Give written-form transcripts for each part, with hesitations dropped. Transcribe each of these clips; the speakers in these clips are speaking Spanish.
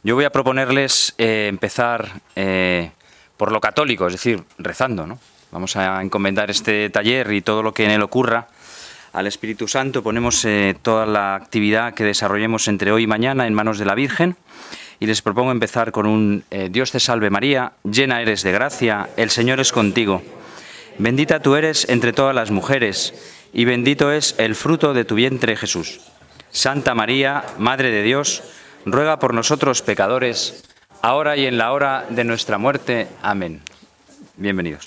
Yo voy a proponerles empezar por lo católico, es decir, rezando, ¿no? Vamos a encomendar este taller y todo lo que en él ocurra al Espíritu Santo. Ponemos toda la actividad que desarrollemos entre hoy y mañana en manos de la Virgen. Y les propongo empezar con un Dios te salve María, llena eres de gracia, el Señor es contigo. Bendita tú eres entre todas las mujeres, y bendito es el fruto de tu vientre, Jesús. Santa María, Madre de Dios, ruega por nosotros pecadores, ahora y en la hora de nuestra muerte. Amén. Bienvenidos.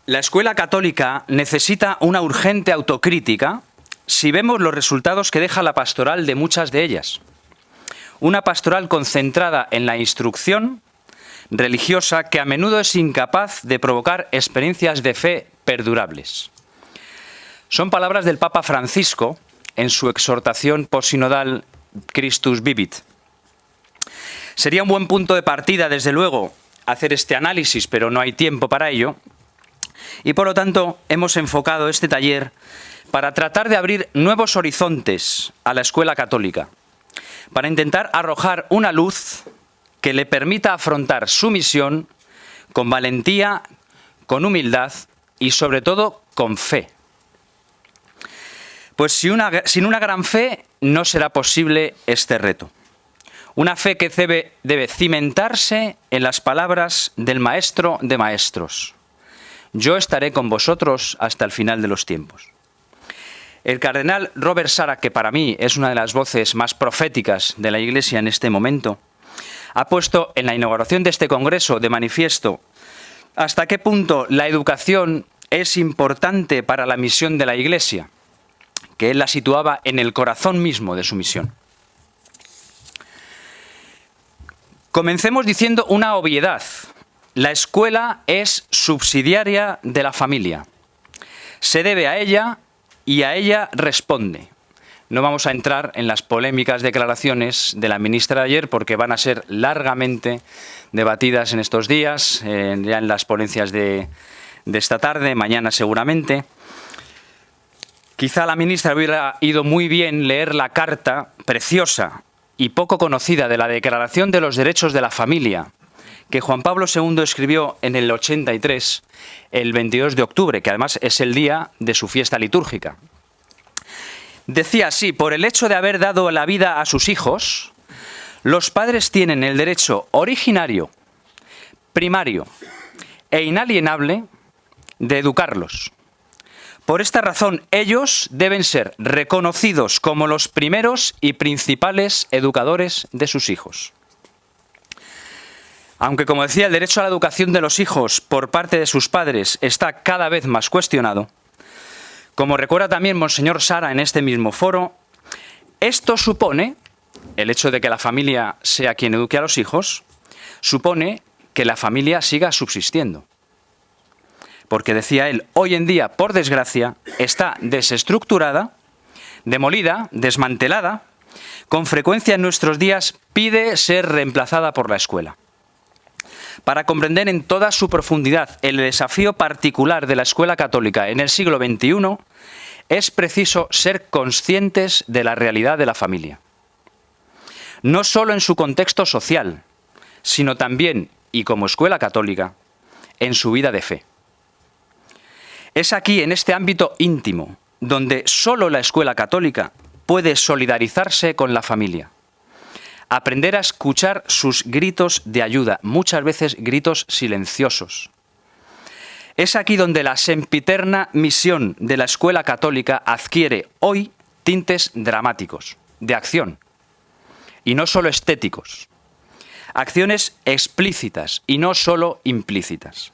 La escuela católica necesita una urgente autocrítica si vemos los resultados que deja la pastoral de muchas de ellas. Una pastoral concentrada en la instrucción religiosa que a menudo es incapaz de provocar experiencias de fe perdurables. Son palabras del Papa Francisco en su exhortación posinodal Christus Vivit. Sería un buen punto de partida, desde luego, hacer este análisis, pero no hay tiempo para ello. Y por lo tanto, hemos enfocado este taller para tratar de abrir nuevos horizontes a la escuela católica, para intentar arrojar una luz que le permita afrontar su misión con valentía, con humildad y sobre todo con fe. Pues sin una gran fe no será posible este reto. Una fe que debe cimentarse en las palabras del Maestro de Maestros. Yo estaré con vosotros hasta el final de los tiempos. El cardenal Robert Sarah, que para mí es una de las voces más proféticas de la Iglesia en este momento, ha puesto en la inauguración de este congreso de manifiesto hasta qué punto la educación es importante para la misión de la Iglesia, que él la situaba en el corazón mismo de su misión. Comencemos diciendo una obviedad. La escuela es subsidiaria de la familia. Se debe a ella y a ella responde. No vamos a entrar en las polémicas declaraciones de la ministra de ayer porque van a ser largamente debatidas en estos días, ya en las ponencias de esta tarde, mañana seguramente. Quizá la ministra hubiera ido muy bien leer la carta preciosa y poco conocida de la Declaración de los Derechos de la Familia, que Juan Pablo II escribió en el 83, el 22 de octubre, que además es el día de su fiesta litúrgica. Decía así: por el hecho de haber dado la vida a sus hijos, los padres tienen el derecho originario, primario e inalienable de educarlos. Por esta razón, ellos deben ser reconocidos como los primeros y principales educadores de sus hijos. Aunque, como decía, el derecho a la educación de los hijos por parte de sus padres está cada vez más cuestionado, como recuerda también Monseñor Sara en este mismo foro, esto supone, el hecho de que la familia sea quien eduque a los hijos, supone que la familia siga subsistiendo. Porque, decía él, hoy en día, por desgracia, está desestructurada, demolida, desmantelada, con frecuencia en nuestros días pide ser reemplazada por la escuela. Para comprender en toda su profundidad el desafío particular de la escuela católica en el siglo XXI, es preciso ser conscientes de la realidad de la familia. No solo en su contexto social, sino también, y como escuela católica, en su vida de fe. Es aquí, en este ámbito íntimo, donde solo la escuela católica puede solidarizarse con la familia. Aprender a escuchar sus gritos de ayuda, muchas veces gritos silenciosos. Es aquí donde la sempiterna misión de la escuela católica adquiere hoy tintes dramáticos, de acción, y no solo estéticos. Acciones explícitas y no solo implícitas.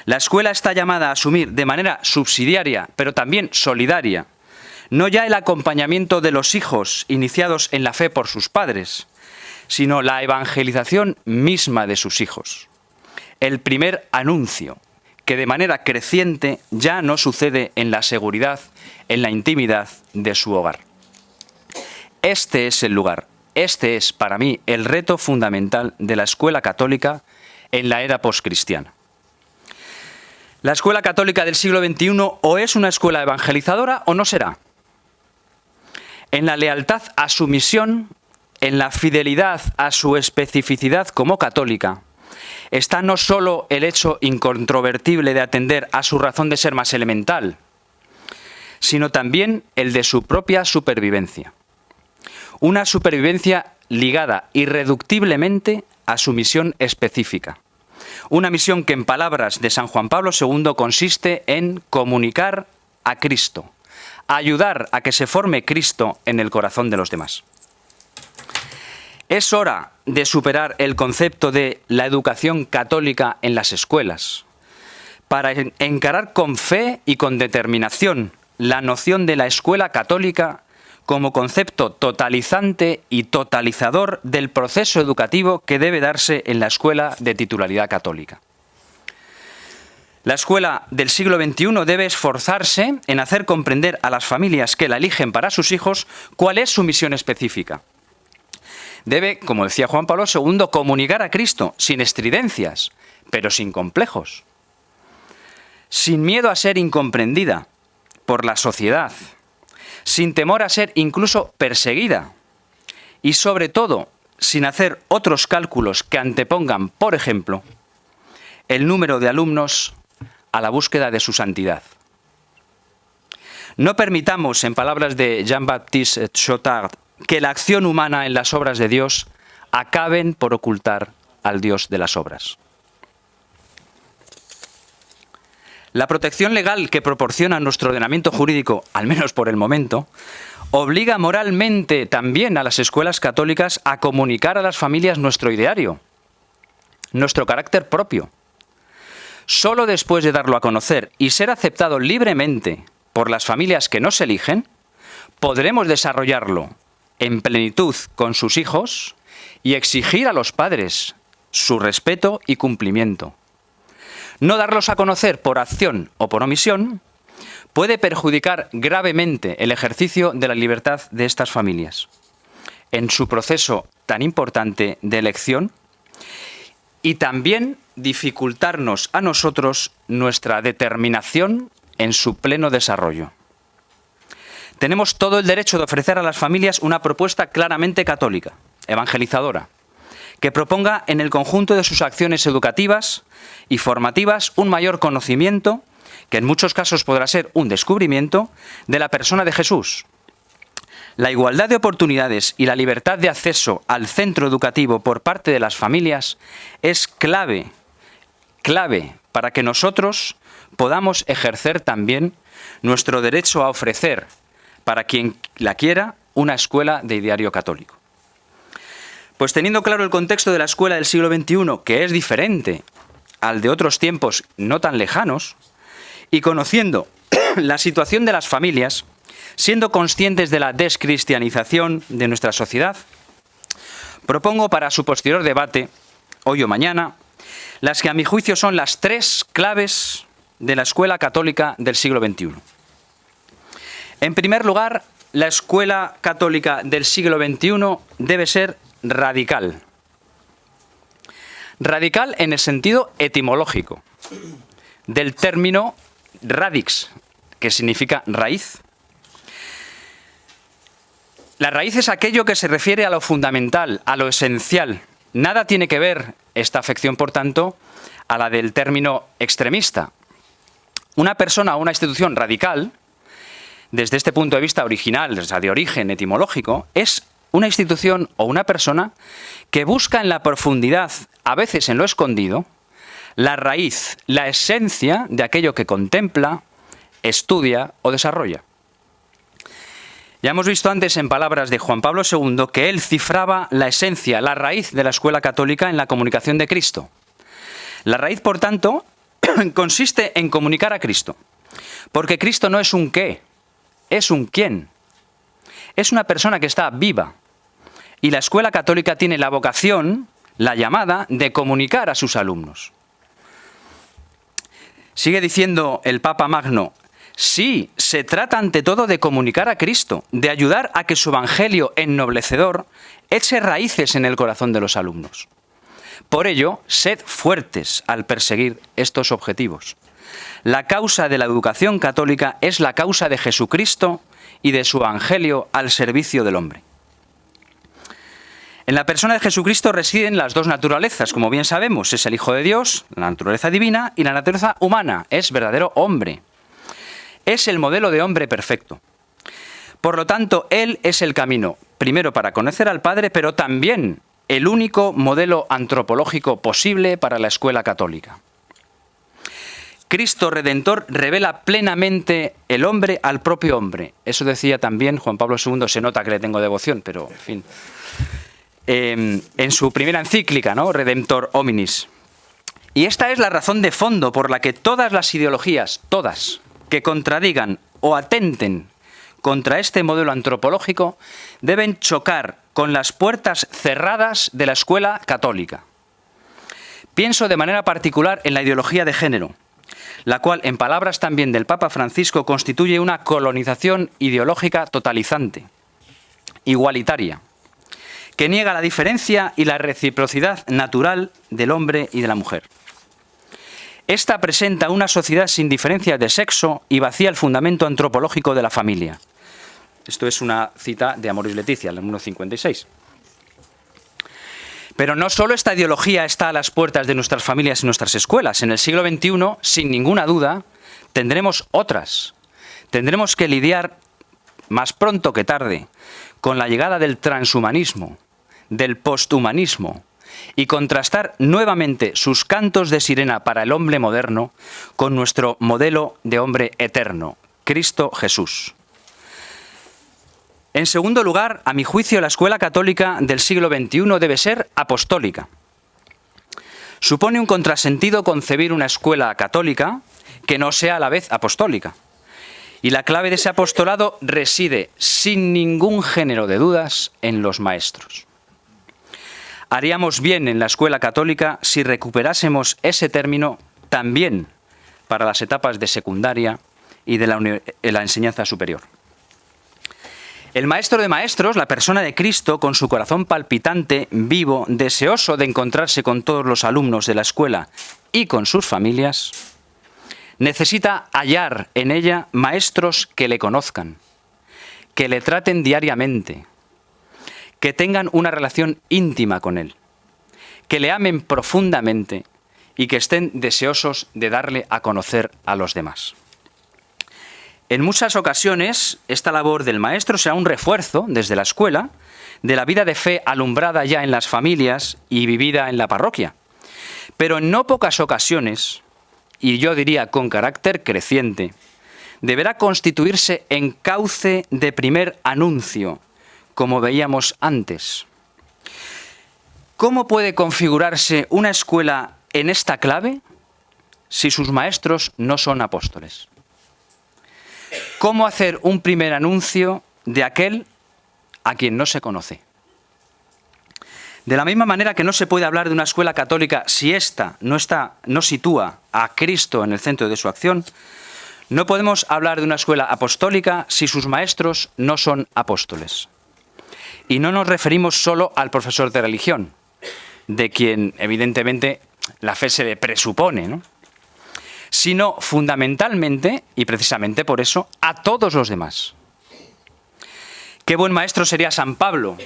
La escuela está llamada a asumir de manera subsidiaria, pero también solidaria, no ya el acompañamiento de los hijos iniciados en la fe por sus padres, sino la evangelización misma de sus hijos. El primer anuncio, que de manera creciente ya no sucede en la seguridad, en la intimidad de su hogar. Este es el lugar, este es para mí el reto fundamental de la escuela católica en la era poscristiana. La escuela católica del siglo XXI o es una escuela evangelizadora o no será. En la lealtad a su misión, en la fidelidad a su especificidad como católica, está no solo el hecho incontrovertible de atender a su razón de ser más elemental, sino también el de su propia supervivencia. Una supervivencia ligada irreductiblemente a su misión específica. Una misión que, en palabras de San Juan Pablo II, consiste en comunicar a Cristo, ayudar a que se forme Cristo en el corazón de los demás. Es hora de superar el concepto de la educación católica en las escuelas, para encarar con fe y con determinación la noción de la escuela católica como concepto totalizante y totalizador del proceso educativo que debe darse en la escuela de titularidad católica. La escuela del siglo XXI debe esforzarse en hacer comprender a las familias que la eligen para sus hijos cuál es su misión específica. Debe, como decía Juan Pablo II, comunicar a Cristo sin estridencias, pero sin complejos, sin miedo a ser incomprendida por la sociedad, sin temor a ser incluso perseguida y, sobre todo, sin hacer otros cálculos que antepongan, por ejemplo, el número de alumnos a la búsqueda de su santidad. No permitamos, en palabras de Jean-Baptiste Chotard, que la acción humana en las obras de Dios acaben por ocultar al Dios de las obras. La protección legal que proporciona nuestro ordenamiento jurídico, al menos por el momento, obliga moralmente también a las escuelas católicas a comunicar a las familias nuestro ideario, nuestro carácter propio. Solo después de darlo a conocer y ser aceptado libremente por las familias que nos eligen, podremos desarrollarlo en plenitud con sus hijos y exigir a los padres su respeto y cumplimiento. No darlos a conocer por acción o por omisión puede perjudicar gravemente el ejercicio de la libertad de estas familias en su proceso tan importante de elección y también dificultarnos a nosotros nuestra determinación en su pleno desarrollo. Tenemos todo el derecho de ofrecer a las familias una propuesta claramente católica, evangelizadora, que proponga en el conjunto de sus acciones educativas y formativas un mayor conocimiento, que en muchos casos podrá ser un descubrimiento, de la persona de Jesús. La igualdad de oportunidades y la libertad de acceso al centro educativo por parte de las familias es clave para que nosotros podamos ejercer también nuestro derecho a ofrecer, para quien la quiera, una escuela de ideario católico. Pues teniendo claro el contexto de la escuela del siglo XXI, que es diferente al de otros tiempos no tan lejanos, y conociendo la situación de las familias, siendo conscientes de la descristianización de nuestra sociedad, propongo para su posterior debate, hoy o mañana, las que a mi juicio son las 3 claves de la escuela católica del siglo XXI. En primer lugar, la escuela católica del siglo XXI debe ser radical. Radical en el sentido etimológico del término radix, que significa raíz. La raíz es aquello que se refiere a lo fundamental, a lo esencial. Nada tiene que ver esta afección, por tanto, a la del término extremista. Una persona o una institución radical, desde este punto de vista original, o sea, de origen etimológico, es una institución o una persona que busca en la profundidad, a veces en lo escondido, la raíz, la esencia de aquello que contempla, estudia o desarrolla. Ya hemos visto antes en palabras de Juan Pablo II que él cifraba la esencia, la raíz de la escuela católica en la comunicación de Cristo. La raíz, por tanto, consiste en comunicar a Cristo, porque Cristo no es un qué, es un quién. Es una persona que está viva. Y la escuela católica tiene la vocación, la llamada, de comunicar a sus alumnos. Sigue diciendo el Papa Magno, sí, se trata ante todo de comunicar a Cristo, de ayudar a que su evangelio ennoblecedor eche raíces en el corazón de los alumnos. Por ello, sed fuertes al perseguir estos objetivos. La causa de la educación católica es la causa de Jesucristo y de su evangelio al servicio del hombre. En la persona de Jesucristo residen las dos naturalezas, como bien sabemos, es el Hijo de Dios, la naturaleza divina, y la naturaleza humana, es verdadero hombre. Es el modelo de hombre perfecto. Por lo tanto, Él es el camino, primero para conocer al Padre, pero también el único modelo antropológico posible para la escuela católica. Cristo Redentor revela plenamente el hombre al propio hombre. Eso decía también Juan Pablo II, se nota que le tengo devoción, pero en fin. En su primera encíclica, ¿no? Redemptor Hominis. Y esta es la razón de fondo por la que todas las ideologías, todas, que contradigan o atenten contra este modelo antropológico, deben chocar con las puertas cerradas de la escuela católica. Pienso de manera particular en la ideología de género, la cual, en palabras también del Papa Francisco, constituye una colonización ideológica totalizante, igualitaria, que niega la diferencia y la reciprocidad natural del hombre y de la mujer. Esta presenta una sociedad sin diferencia de sexo y vacía el fundamento antropológico de la familia. Esto es una cita de Amoris Laetitia, el número 56. Pero no solo esta ideología está a las puertas de nuestras familias y nuestras escuelas. En el siglo XXI, sin ninguna duda, tendremos otras. Tendremos que lidiar más pronto que tarde con la llegada del transhumanismo, del posthumanismo, y contrastar nuevamente sus cantos de sirena para el hombre moderno con nuestro modelo de hombre eterno, Cristo Jesús. En segundo lugar, a mi juicio, la escuela católica del siglo XXI debe ser apostólica. Supone un contrasentido concebir una escuela católica que no sea a la vez apostólica. Y la clave de ese apostolado reside, sin ningún género de dudas, en los maestros. Haríamos bien en la escuela católica si recuperásemos ese término también para las etapas de secundaria y de la enseñanza superior. El maestro de maestros, la persona de Cristo, con su corazón palpitante, vivo, deseoso de encontrarse con todos los alumnos de la escuela y con sus familias, necesita hallar en ella maestros que le conozcan, que le traten diariamente, que tengan una relación íntima con él, que le amen profundamente y que estén deseosos de darle a conocer a los demás. En muchas ocasiones, esta labor del maestro será un refuerzo, desde la escuela, de la vida de fe alumbrada ya en las familias y vivida en la parroquia. Pero en no pocas ocasiones, y yo diría con carácter creciente, deberá constituirse en cauce de primer anuncio, como veíamos antes. ¿Cómo puede configurarse una escuela en esta clave si sus maestros no son apóstoles? ¿Cómo hacer un primer anuncio de aquel a quien no se conoce? De la misma manera que no se puede hablar de una escuela católica si ésta no sitúa a Cristo en el centro de su acción, no podemos hablar de una escuela apostólica si sus maestros no son apóstoles. Y no nos referimos solo al profesor de religión, de quien evidentemente la fe se le presupone, ¿no? Sino fundamentalmente, y precisamente por eso, a todos los demás. Qué buen maestro sería San Pablo,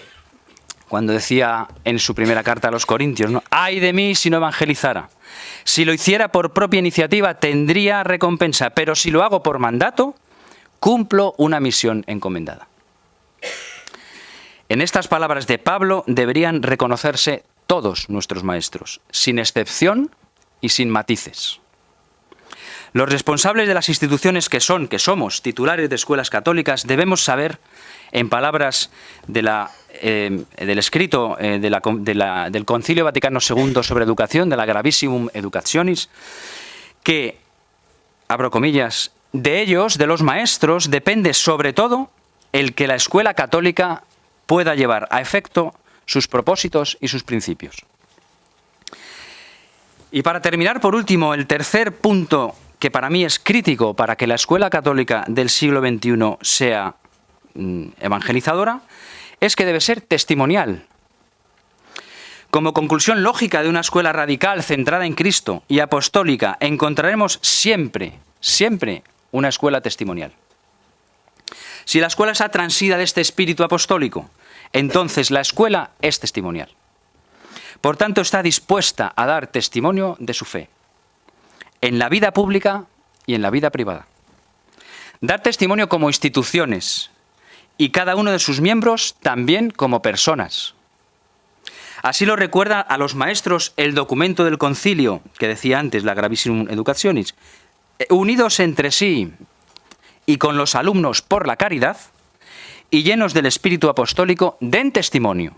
cuando decía en su primera carta a los Corintios, ¿no? ¡Ay de mí si no evangelizara! Si lo hiciera por propia iniciativa tendría recompensa, pero si lo hago por mandato, cumplo una misión encomendada. En estas palabras de Pablo deberían reconocerse todos nuestros maestros, sin excepción y sin matices. Los responsables de las instituciones que somos titulares de escuelas católicas, debemos saber, en palabras del escrito del Concilio Vaticano II sobre educación, de la Gravissimum Educationis, que, abro comillas, de ellos, de los maestros, depende sobre todo el que la escuela católica pueda llevar a efecto sus propósitos y sus principios. Y para terminar, por último, el tercer punto que para mí es crítico para que la escuela católica del siglo XXI sea evangelizadora, es que debe ser testimonial. Como conclusión lógica de una escuela radical centrada en Cristo y apostólica, encontraremos siempre una escuela testimonial. Si la escuela está transida de este espíritu apostólico, entonces la escuela es testimonial. Por tanto, está dispuesta a dar testimonio de su fe, en la vida pública y en la vida privada. Dar testimonio como instituciones y cada uno de sus miembros también como personas. Así lo recuerda a los maestros el documento del concilio, que decía antes, la Gravissimum Educationis, unidos entre sí y con los alumnos por la caridad y llenos del espíritu apostólico, den testimonio,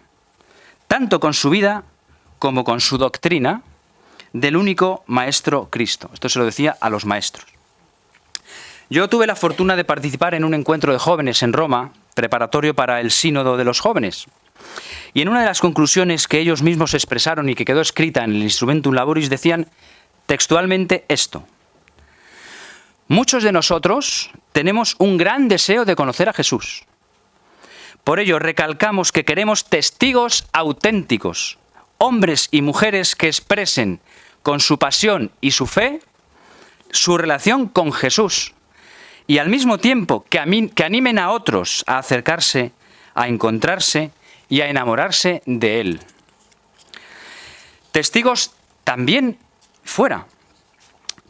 tanto con su vida como con su doctrina, del único Maestro Cristo. Esto se lo decía a los maestros. Yo tuve la fortuna de participar en un encuentro de jóvenes en Roma, preparatorio para el Sínodo de los Jóvenes. Y en una de las conclusiones que ellos mismos expresaron y que quedó escrita en el Instrumentum Laboris, decían textualmente esto: muchos de nosotros tenemos un gran deseo de conocer a Jesús. Por ello recalcamos que queremos testigos auténticos, hombres y mujeres que expresen con su pasión y su fe su relación con Jesús y al mismo tiempo que animen a otros a acercarse, a encontrarse y a enamorarse de Él. Testigos también fuera,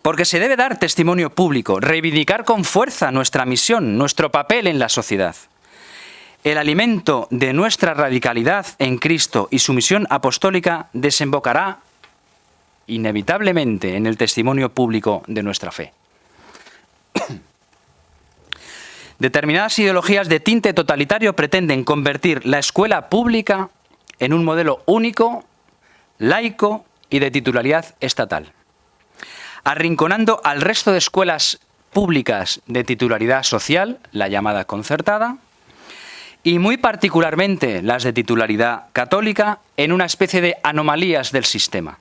porque se debe dar testimonio público, reivindicar con fuerza nuestra misión, nuestro papel en la sociedad. El alimento de nuestra radicalidad en Cristo y su misión apostólica desembocará inevitablemente en el testimonio público de nuestra fe. Determinadas ideologías de tinte totalitario pretenden convertir la escuela pública en un modelo único, laico y de titularidad estatal, arrinconando al resto de escuelas públicas de titularidad social, la llamada concertada, y muy particularmente las de titularidad católica, en una especie de anomalías del sistema,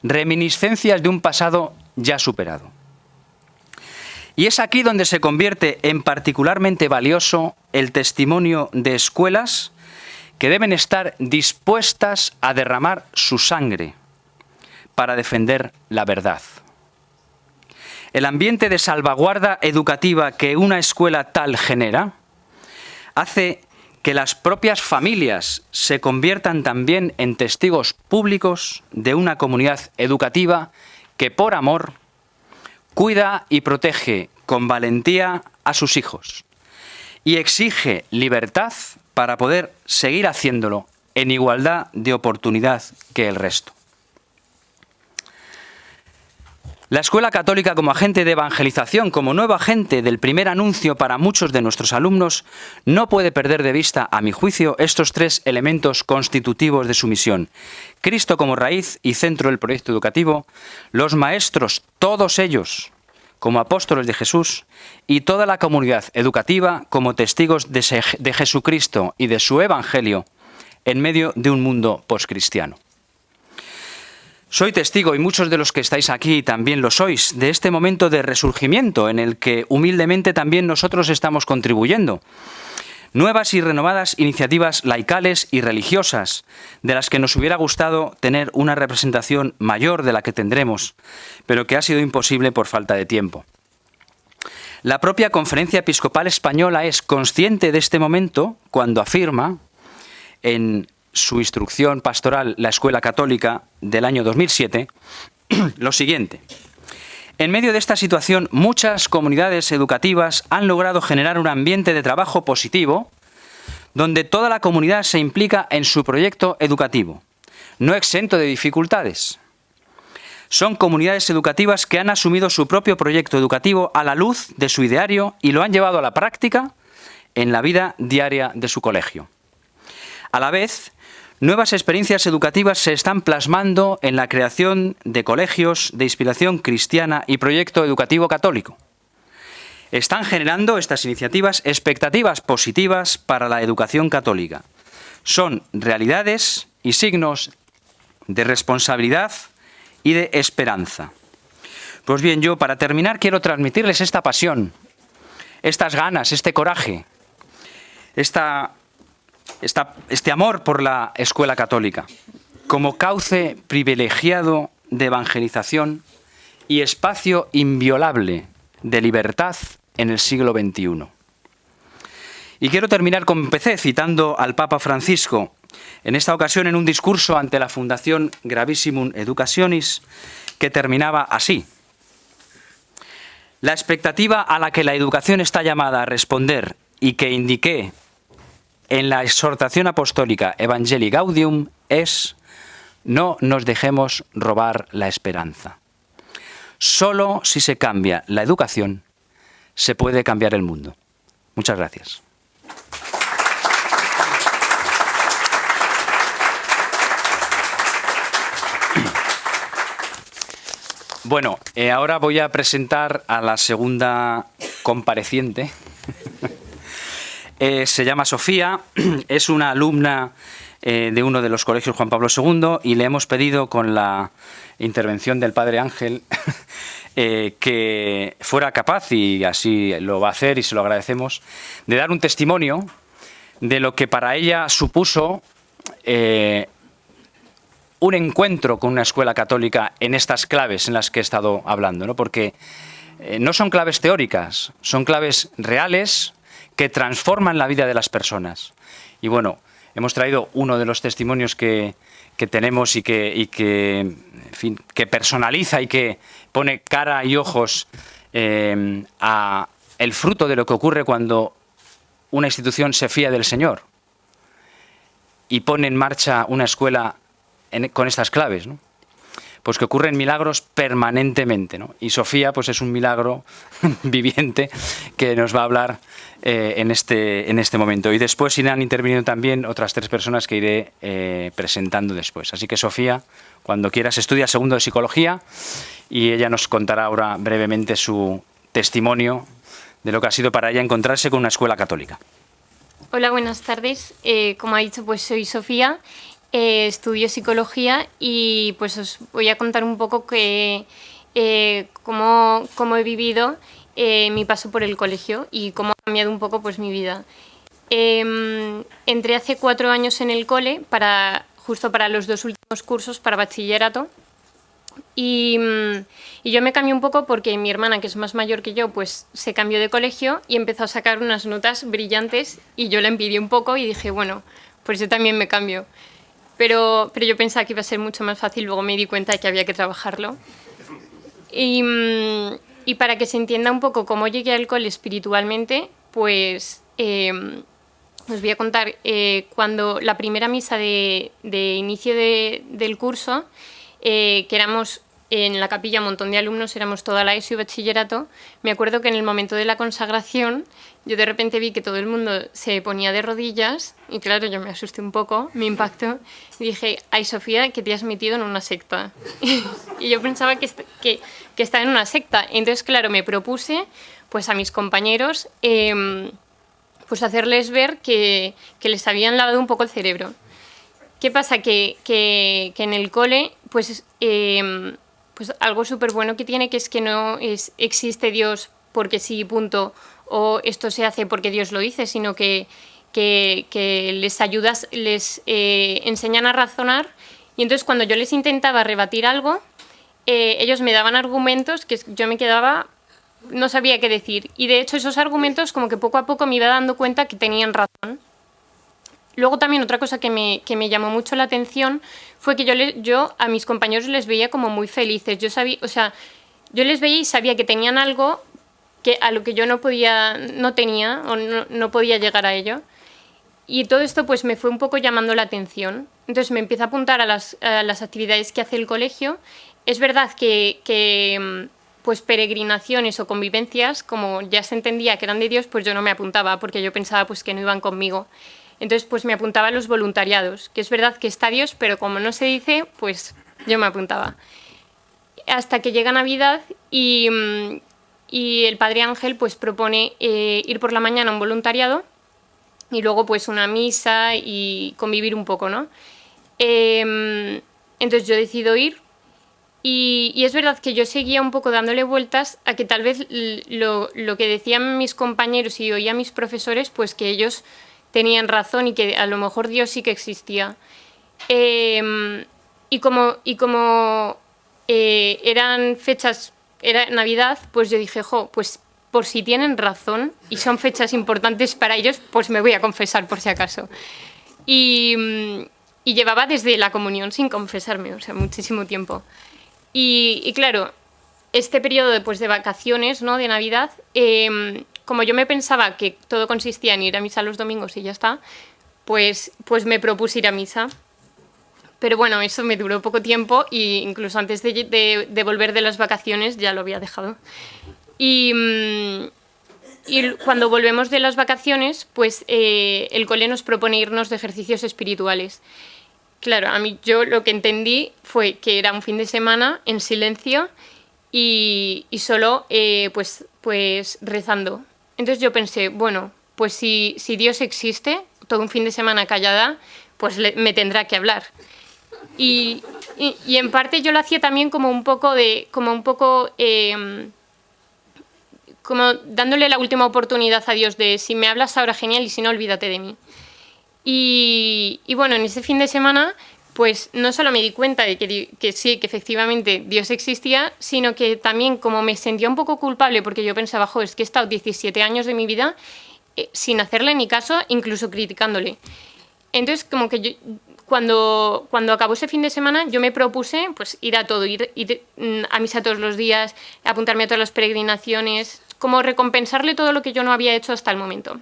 reminiscencias de un pasado ya superado. Y es aquí donde se convierte en particularmente valioso el testimonio de escuelas que deben estar dispuestas a derramar su sangre para defender la verdad. El ambiente de salvaguarda educativa que una escuela tal genera hace que las propias familias se conviertan también en testigos públicos de una comunidad educativa que por amor cuida y protege con valentía a sus hijos y exige libertad para poder seguir haciéndolo en igualdad de oportunidad que el resto. La escuela católica como agente de evangelización, como nuevo agente del primer anuncio para muchos de nuestros alumnos, no puede perder de vista, a mi juicio, estos tres elementos constitutivos de su misión: Cristo como raíz y centro del proyecto educativo, los maestros, todos ellos, como apóstoles de Jesús, y toda la comunidad educativa como testigos de Jesucristo y de su Evangelio en medio de un mundo poscristiano. Soy testigo, y muchos de los que estáis aquí también lo sois, de este momento de resurgimiento en el que humildemente también nosotros estamos contribuyendo. Nuevas y renovadas iniciativas laicales y religiosas, de las que nos hubiera gustado tener una representación mayor de la que tendremos, pero que ha sido imposible por falta de tiempo. La propia Conferencia Episcopal Española es consciente de este momento cuando afirma en su instrucción pastoral, la Escuela Católica del año 2007, lo siguiente: en medio de esta situación, muchas comunidades educativas han logrado generar un ambiente de trabajo positivo, donde toda la comunidad se implica en su proyecto educativo, no exento de dificultades. Son comunidades educativas que han asumido su propio proyecto educativo a la luz de su ideario y lo han llevado a la práctica en la vida diaria de su colegio. A la vez, nuevas experiencias educativas se están plasmando en la creación de colegios de inspiración cristiana y proyecto educativo católico. Están generando estas iniciativas expectativas positivas para la educación católica. Son realidades y signos de responsabilidad y de esperanza. Pues bien, yo para terminar quiero transmitirles esta pasión, estas ganas, este coraje, este amor por la escuela católica, como cauce privilegiado de evangelización y espacio inviolable de libertad en el siglo XXI. Y quiero terminar como empecé, citando al Papa Francisco, en esta ocasión en un discurso ante la Fundación Gravissimum Educationis, que terminaba así. La expectativa a la que la educación está llamada a responder y que indiqué en la exhortación apostólica Evangelii Gaudium es: no nos dejemos robar la esperanza. Solo si se cambia la educación se puede cambiar el mundo. Muchas gracias. Bueno, ahora voy a presentar a la segunda compareciente. Se llama Sofía, es una alumna de uno de los colegios Juan Pablo II y le hemos pedido, con la intervención del Padre Ángel, que fuera capaz, y así lo va a hacer y se lo agradecemos, de dar un testimonio de lo que para ella supuso un encuentro con una escuela católica en estas claves en las que he estado hablando, ¿no? Porque no son claves teóricas, son claves reales que transforman la vida de las personas. Y bueno, hemos traído uno de los testimonios que tenemos y que, en fin, que personaliza y que pone cara y ojos a el fruto de lo que ocurre cuando una institución se fía del Señor y pone en marcha una escuela con estas claves, ¿no? Pues que ocurren milagros permanentemente, ¿no? Y Sofía pues es un milagro viviente que nos va a hablar en este momento. Y después irán interviniendo también otras 3 personas que iré presentando después. Así que Sofía, cuando quieras, estudia segundo de Psicología y ella nos contará ahora brevemente su testimonio de lo que ha sido para ella encontrarse con una escuela católica. Hola, buenas tardes. Como ha dicho, pues soy Sofía. Estudio Psicología y pues os voy a contar un poco cómo he vivido mi paso por el colegio y cómo ha cambiado un poco pues mi vida. Entré hace 4 años en el cole justo para los 2 últimos cursos para bachillerato y yo me cambié un poco porque mi hermana, que es más mayor que yo, pues se cambió de colegio y empezó a sacar unas notas brillantes y yo la envidié un poco y dije, bueno, pues yo también me cambio. Pero yo pensaba que iba a ser mucho más fácil, luego me di cuenta de que había que trabajarlo. Y para que se entienda un poco cómo llegué al cole espiritualmente, pues os voy a contar cuando la primera misa de inicio del curso, que éramos en la capilla un montón de alumnos, éramos toda la ESO y bachillerato, me acuerdo que en el momento de la consagración yo de repente vi que todo el mundo se ponía de rodillas y claro, yo me asusté un poco, me impactó y dije, ay Sofía, que te has metido en una secta. Y yo pensaba que estaba en una secta. Entonces, claro, me propuse pues a mis compañeros pues hacerles ver que les habían lavado un poco el cerebro. ¿Qué pasa? Que en el cole pues algo súper bueno que tiene, que es que no existe Dios porque sí, punto, o esto se hace porque Dios lo dice, sino que les ayudas, les enseñan a razonar, y entonces cuando yo les intentaba rebatir algo, ellos me daban argumentos que yo me quedaba, no sabía qué decir, y de hecho esos argumentos como que poco a poco me iba dando cuenta que tenían razón. Luego también otra cosa que me llamó mucho la atención fue que yo a mis compañeros les veía como muy felices. Yo les veía y sabía que tenían algo a lo que yo no tenía o no podía llegar a ello. Y todo esto pues me fue un poco llamando la atención. Entonces me empecé a apuntar a las actividades que hace el colegio. Es verdad que pues peregrinaciones o convivencias, como ya se entendía que eran de Dios, pues yo no me apuntaba porque yo pensaba pues que no iban conmigo. Entonces pues me apuntaba a los voluntariados, que es verdad que está Dios, pero como no se dice, pues yo me apuntaba. Hasta que llega Navidad y el Padre Ángel pues propone ir por la mañana a un voluntariado y luego pues una misa y convivir un poco, ¿no? Entonces yo decido ir y es verdad que yo seguía un poco dándole vueltas a que tal vez lo que decían mis compañeros y oía mis profesores, pues que ellos tenían razón y que a lo mejor Dios sí que existía. Y como eran fechas, era Navidad, pues yo dije, pues por si tienen razón y son fechas importantes para ellos, pues me voy a confesar por si acaso. Y llevaba desde la comunión sin confesarme, o sea, muchísimo tiempo. Y claro, este periodo después de vacaciones, ¿no?, de Navidad, como yo me pensaba que todo consistía en ir a misa los domingos y ya está, pues me propuse ir a misa. Pero bueno, eso me duró poco tiempo e incluso antes de volver de las vacaciones ya lo había dejado. Y cuando volvemos de las vacaciones, pues el cole nos propone irnos de ejercicios espirituales. Claro, a mí yo lo que entendí fue que era un fin de semana en silencio y solo pues rezando. Entonces yo pensé, bueno, pues si Dios existe, todo un fin de semana callada, pues me tendrá que hablar. Y en parte yo lo hacía también como dándole la última oportunidad a Dios de si me hablas ahora genial y si no, olvídate de mí. Y bueno, en ese fin de semana, pues no solo me di cuenta de que sí, que efectivamente Dios existía, sino que también como me sentía un poco culpable porque yo pensaba, jo, es que he estado 17 años de mi vida sin hacerle ni caso, incluso criticándole. Entonces, como que cuando acabó ese fin de semana, yo me propuse pues ir a todo, ir a misa todos los días, apuntarme a todas las peregrinaciones, como recompensarle todo lo que yo no había hecho hasta el momento.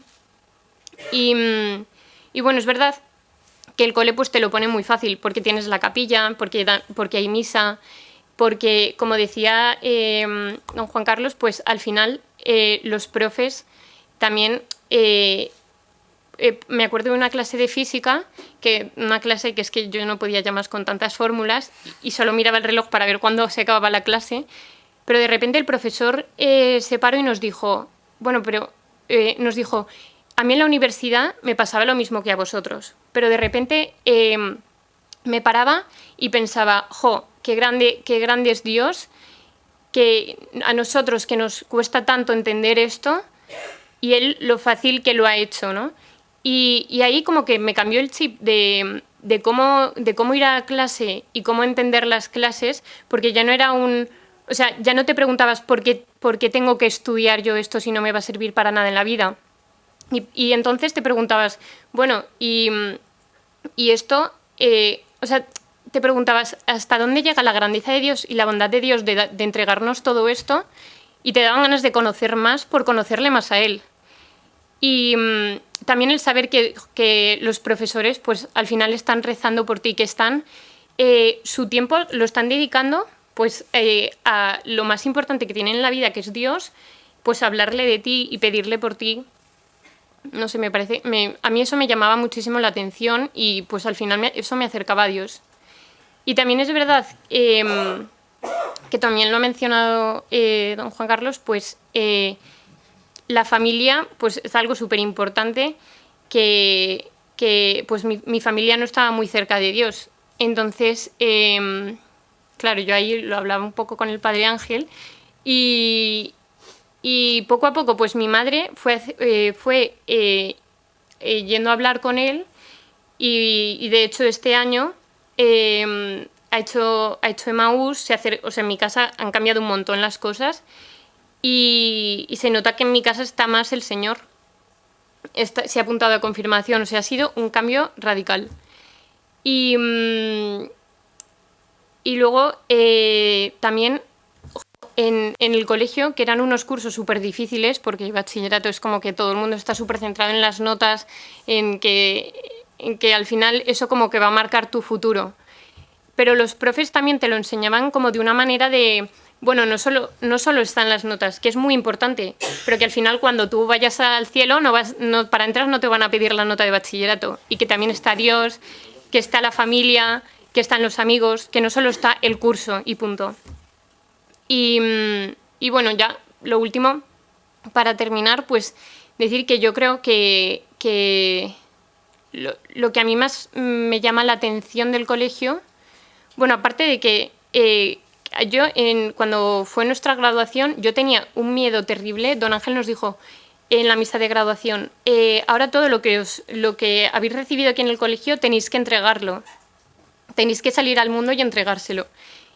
Y bueno, es verdad que el cole pues te lo pone muy fácil, porque tienes la capilla, porque hay misa, porque, como decía don Juan Carlos, pues al final los profes también... me acuerdo de una clase de física, una clase que es que yo no podía ya más con tantas fórmulas y solo miraba el reloj para ver cuándo se acababa la clase, pero de repente el profesor se paró y nos dijo, a mí en la universidad me pasaba lo mismo que a vosotros, pero de repente me paraba y pensaba, jo, qué grande es Dios, que a nosotros que nos cuesta tanto entender esto y Él lo fácil que lo ha hecho, ¿no? Y ahí como que me cambió el chip de cómo ir a clase y cómo entender las clases, porque ya no era o sea, ya no te preguntabas por qué tengo que estudiar yo esto si no me va a servir para nada en la vida. Y entonces te preguntabas, bueno, y esto, o sea, te preguntabas hasta dónde llega la grandeza de Dios y la bondad de Dios de entregarnos todo esto, y te daban ganas de conocer más por conocerle más a Él. Y también el saber que los profesores pues al final están rezando por ti, que están su tiempo lo están dedicando pues a lo más importante que tienen en la vida, que es Dios, pues hablarle de ti y pedirle por ti. No sé, a mí eso me llamaba muchísimo la atención y pues al final eso me acercaba a Dios. Y también es verdad que también lo ha mencionado don Juan Carlos, pues la familia pues es algo súper importante, que pues mi familia no estaba muy cerca de Dios. Entonces, claro, yo ahí lo hablaba un poco con el Padre Ángel y poco a poco pues mi madre fue yendo a hablar con él y de hecho este año ha hecho Emaús, o sea, en mi casa han cambiado un montón las cosas y se nota que en mi casa está más el Señor. Se ha apuntado a confirmación, o sea, ha sido un cambio radical. Y luego también en el colegio, que eran unos cursos súper difíciles, porque el bachillerato es como que todo el mundo está súper centrado en las notas, en que al final eso como que va a marcar tu futuro. Pero los profes también te lo enseñaban como de una manera de... Bueno, no solo están las notas, que es muy importante, pero que al final cuando tú vayas al cielo, para entrar no te van a pedir la nota de bachillerato. Y que también está Dios, que está la familia, que están los amigos, que no solo está el curso y punto. Y bueno, ya lo último, para terminar, pues decir que yo creo que lo que a mí más me llama la atención del colegio, bueno, aparte de que cuando fue nuestra graduación, yo tenía un miedo terrible. Don Ángel nos dijo en la misa de graduación, ahora todo lo que habéis recibido aquí en el colegio tenéis que entregarlo. Tenéis que salir al mundo y entregárselo.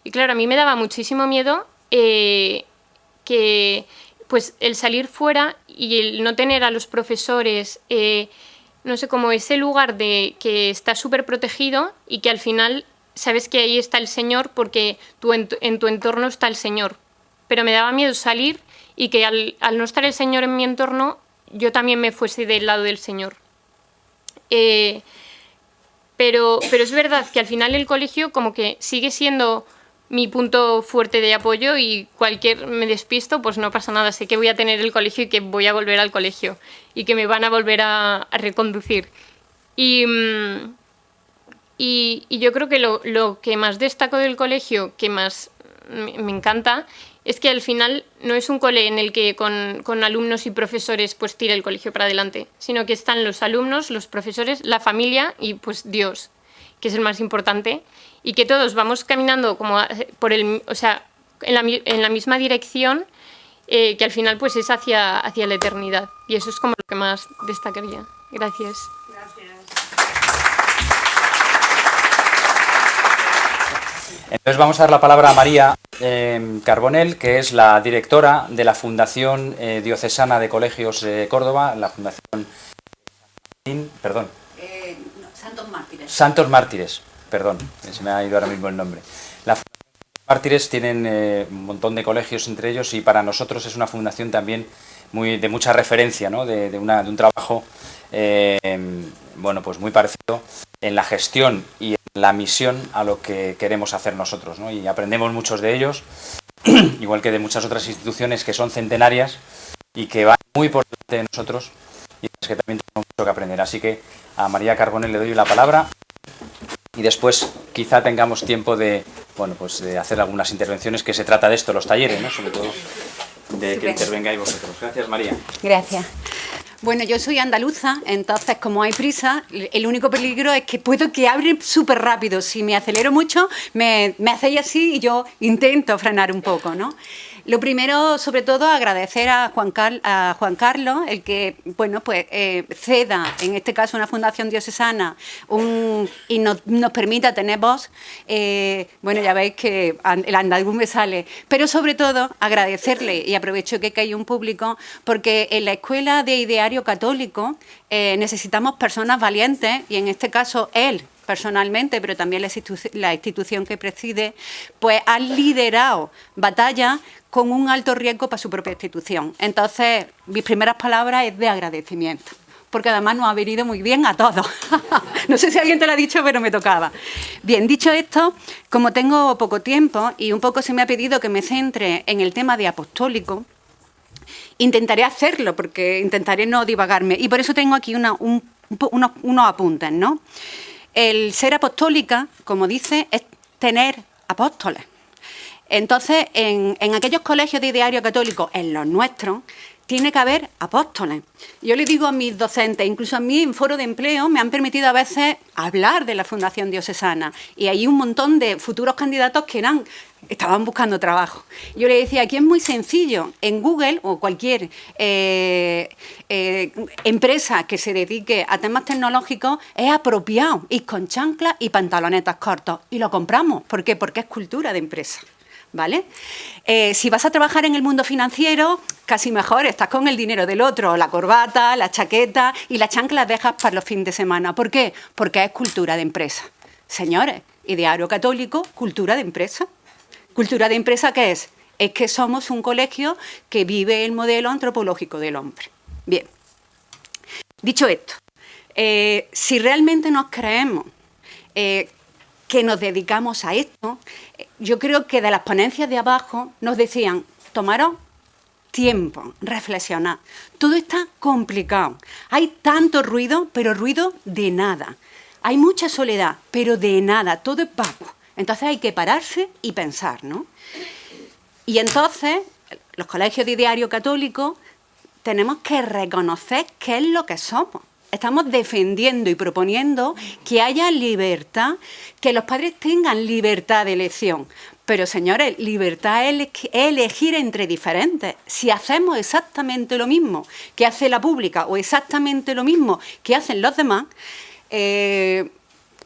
Y claro, a mí me daba muchísimo miedo pues el salir fuera y el no tener a los profesores, no sé, como ese lugar de que está súper protegido y que al final sabes que ahí está el Señor porque en tu entorno está el Señor. Pero me daba miedo salir y que al no estar el Señor en mi entorno, yo también me fuese del lado del Señor. Pero es verdad que al final el colegio como que sigue siendo mi punto fuerte de apoyo y me despisto, pues no pasa nada, sé que voy a tener el colegio y que voy a volver al colegio y que me van a volver a reconducir. Y yo creo que lo que más destaco del colegio, que más me encanta, es que al final no es un cole en el que con alumnos y profesores pues tira el colegio para adelante, sino que están los alumnos, los profesores, la familia y pues Dios, que es el más importante, y que todos vamos caminando como en la misma dirección, que al final pues es hacia la eternidad. Y eso es como lo que más destacaría. Gracias. Entonces vamos a dar la palabra a María Carbonell, que es la directora de la Fundación Diocesana de Colegios de Córdoba, la Fundación... Santos Mártires. Santos Mártires, perdón, se me ha ido ahora mismo el nombre. La Fundación Mártires tienen un montón de colegios entre ellos y para nosotros es una fundación también de mucha referencia, ¿no? de un trabajo pues muy parecido en la gestión y en la misión a lo que queremos hacer nosotros, ¿no? Y aprendemos muchos de ellos, igual que de muchas otras instituciones que son centenarias y que van muy por delante de nosotros y es que también tenemos mucho que aprender. Así que a María Carbonell le doy la palabra y después quizá tengamos tiempo de hacer algunas intervenciones, que se trata de esto, los talleres, ¿no? Sobre todo de que intervengáis vosotros. Gracias, María. Gracias. Bueno, yo soy andaluza, entonces como hay prisa, el único peligro es que puedo que abre súper rápido. Si me acelero mucho, me hacéis así y yo intento frenar un poco, ¿no? Lo primero, sobre todo, agradecer a Juan Carlos, el que, ceda, en este caso, una fundación diocesana y nos permita tener voz. Ya veis que el andaluz me sale. Pero, sobre todo, agradecerle, y aprovecho que hay un público, porque en la Escuela de Ideario Católico necesitamos personas valientes, y en este caso, él, personalmente, pero también la institución que preside, pues ha liderado batallas con un alto riesgo para su propia institución. Entonces, mis primeras palabras es de agradecimiento, porque además nos ha venido muy bien a todos. No sé si alguien te lo ha dicho, pero me tocaba. Bien, dicho esto, como tengo poco tiempo y un poco se me ha pedido que me centre en el tema de apostólico, intentaré hacerlo, porque intentaré no divagarme. Y por eso tengo aquí unos apuntes, ¿no? El ser apostólica, como dice, es tener apóstoles. Entonces, en aquellos colegios de ideario católico, en los nuestros, tiene que haber apóstoles. Yo le digo a mis docentes, incluso a mí en foro de empleo, me han permitido a veces hablar de la Fundación Diocesana. Y hay un montón de futuros candidatos que estaban buscando trabajo. Yo le decía, aquí es muy sencillo. En Google o cualquier empresa que se dedique a temas tecnológicos, es apropiado ir con chanclas y pantalonetas cortos. Y lo compramos. ¿Por qué? Porque es cultura de empresa. ¿Vale? Si vas a trabajar en el mundo financiero, casi mejor, estás con el dinero del otro, la corbata, la chaqueta y las chanclas dejas para los fines de semana. ¿Por qué? Porque es cultura de empresa. Señores, ideario católico, cultura de empresa. ¿Cultura de empresa qué es? Es que somos un colegio que vive el modelo antropológico del hombre. Bien, dicho esto, si realmente nos creemos que nos dedicamos a esto, yo creo que de las ponencias de abajo nos decían, tomaros tiempo, reflexionad. Todo está complicado. Hay tanto ruido, pero ruido de nada. Hay mucha soledad, pero de nada. Todo es vacuo. Entonces hay que pararse y pensar, ¿no? Y entonces, los colegios de ideario católico tenemos que reconocer qué es lo que somos. Estamos defendiendo y proponiendo que haya libertad, que los padres tengan libertad de elección. Pero, señores, libertad es elegir entre diferentes. Si hacemos exactamente lo mismo que hace la pública o exactamente lo mismo que hacen los demás,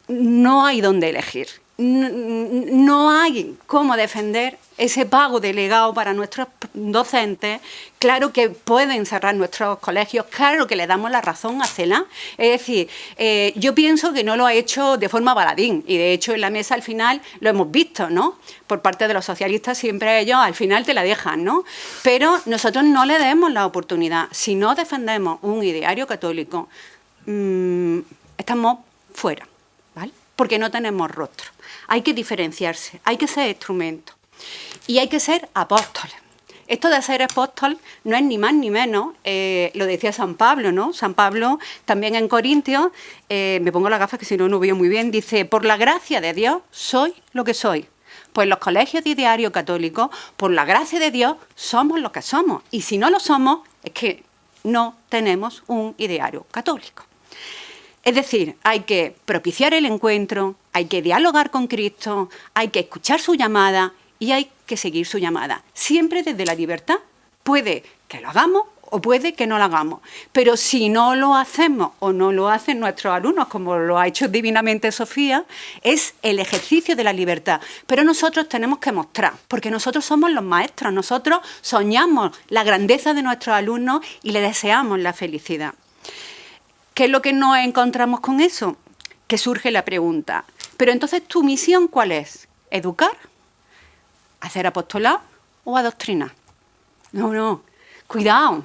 no hay dónde elegir. no hay cómo defender ese pago delegado para nuestros docentes. Claro que pueden cerrar nuestros colegios, claro que le damos la razón a CELA. Es decir, yo pienso que no lo ha hecho de forma baladín, y de hecho en la mesa al final lo hemos visto, ¿no? Por parte de los socialistas siempre ellos al final te la dejan, ¿no? Pero nosotros no le demos la oportunidad. Si no defendemos un ideario católico, estamos fuera, ¿vale? Porque no tenemos rostro. Hay que diferenciarse, hay que ser instrumento y hay que ser apóstoles. Esto de ser apóstol no es ni más ni menos, lo decía San Pablo, ¿no? San Pablo también en Corintios, me pongo las gafas que si no, no veo muy bien, dice, por la gracia de Dios soy lo que soy. Pues los colegios de ideario católico, por la gracia de Dios, somos lo que somos. Y si no lo somos, es que no tenemos un ideario católico. Es decir, hay que propiciar el encuentro, hay que dialogar con Cristo, hay que escuchar su llamada y hay que seguir su llamada. Siempre desde la libertad. Puede que lo hagamos o puede que no lo hagamos. Pero si no lo hacemos o no lo hacen nuestros alumnos, como lo ha hecho divinamente Sofía, es el ejercicio de la libertad. Pero nosotros tenemos que mostrar, porque nosotros somos los maestros, nosotros soñamos la grandeza de nuestros alumnos y le deseamos la felicidad. ¿Qué es lo que nos encontramos con eso? Que surge la pregunta, pero entonces ¿tu misión cuál es? ¿Educar? ¿Hacer apostolado o adoctrinar? No, cuidado.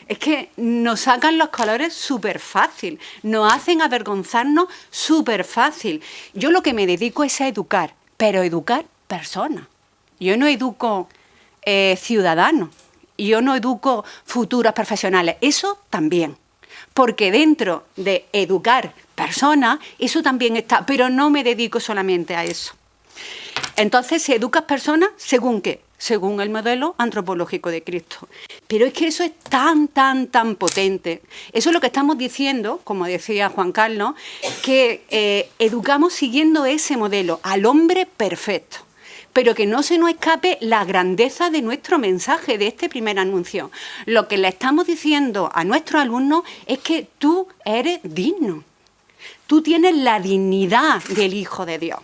Es que nos sacan los colores súper fácil, nos hacen avergonzarnos súper fácil. Yo lo que me dedico es a educar, pero educar personas. Yo no educo ciudadanos, yo no educo futuros profesionales, eso también. Porque dentro de educar personas, eso también está, pero no me dedico solamente a eso. Entonces, si educas personas, ¿según qué? Según el modelo antropológico de Cristo. Pero es que eso es tan potente. Eso es lo que estamos diciendo, como decía Juan Carlos, que educamos siguiendo ese modelo, al hombre perfecto. Pero que no se nos escape la grandeza de nuestro mensaje, de este primer anuncio. Lo que le estamos diciendo a nuestros alumnos es que tú eres digno. Tú tienes la dignidad del Hijo de Dios.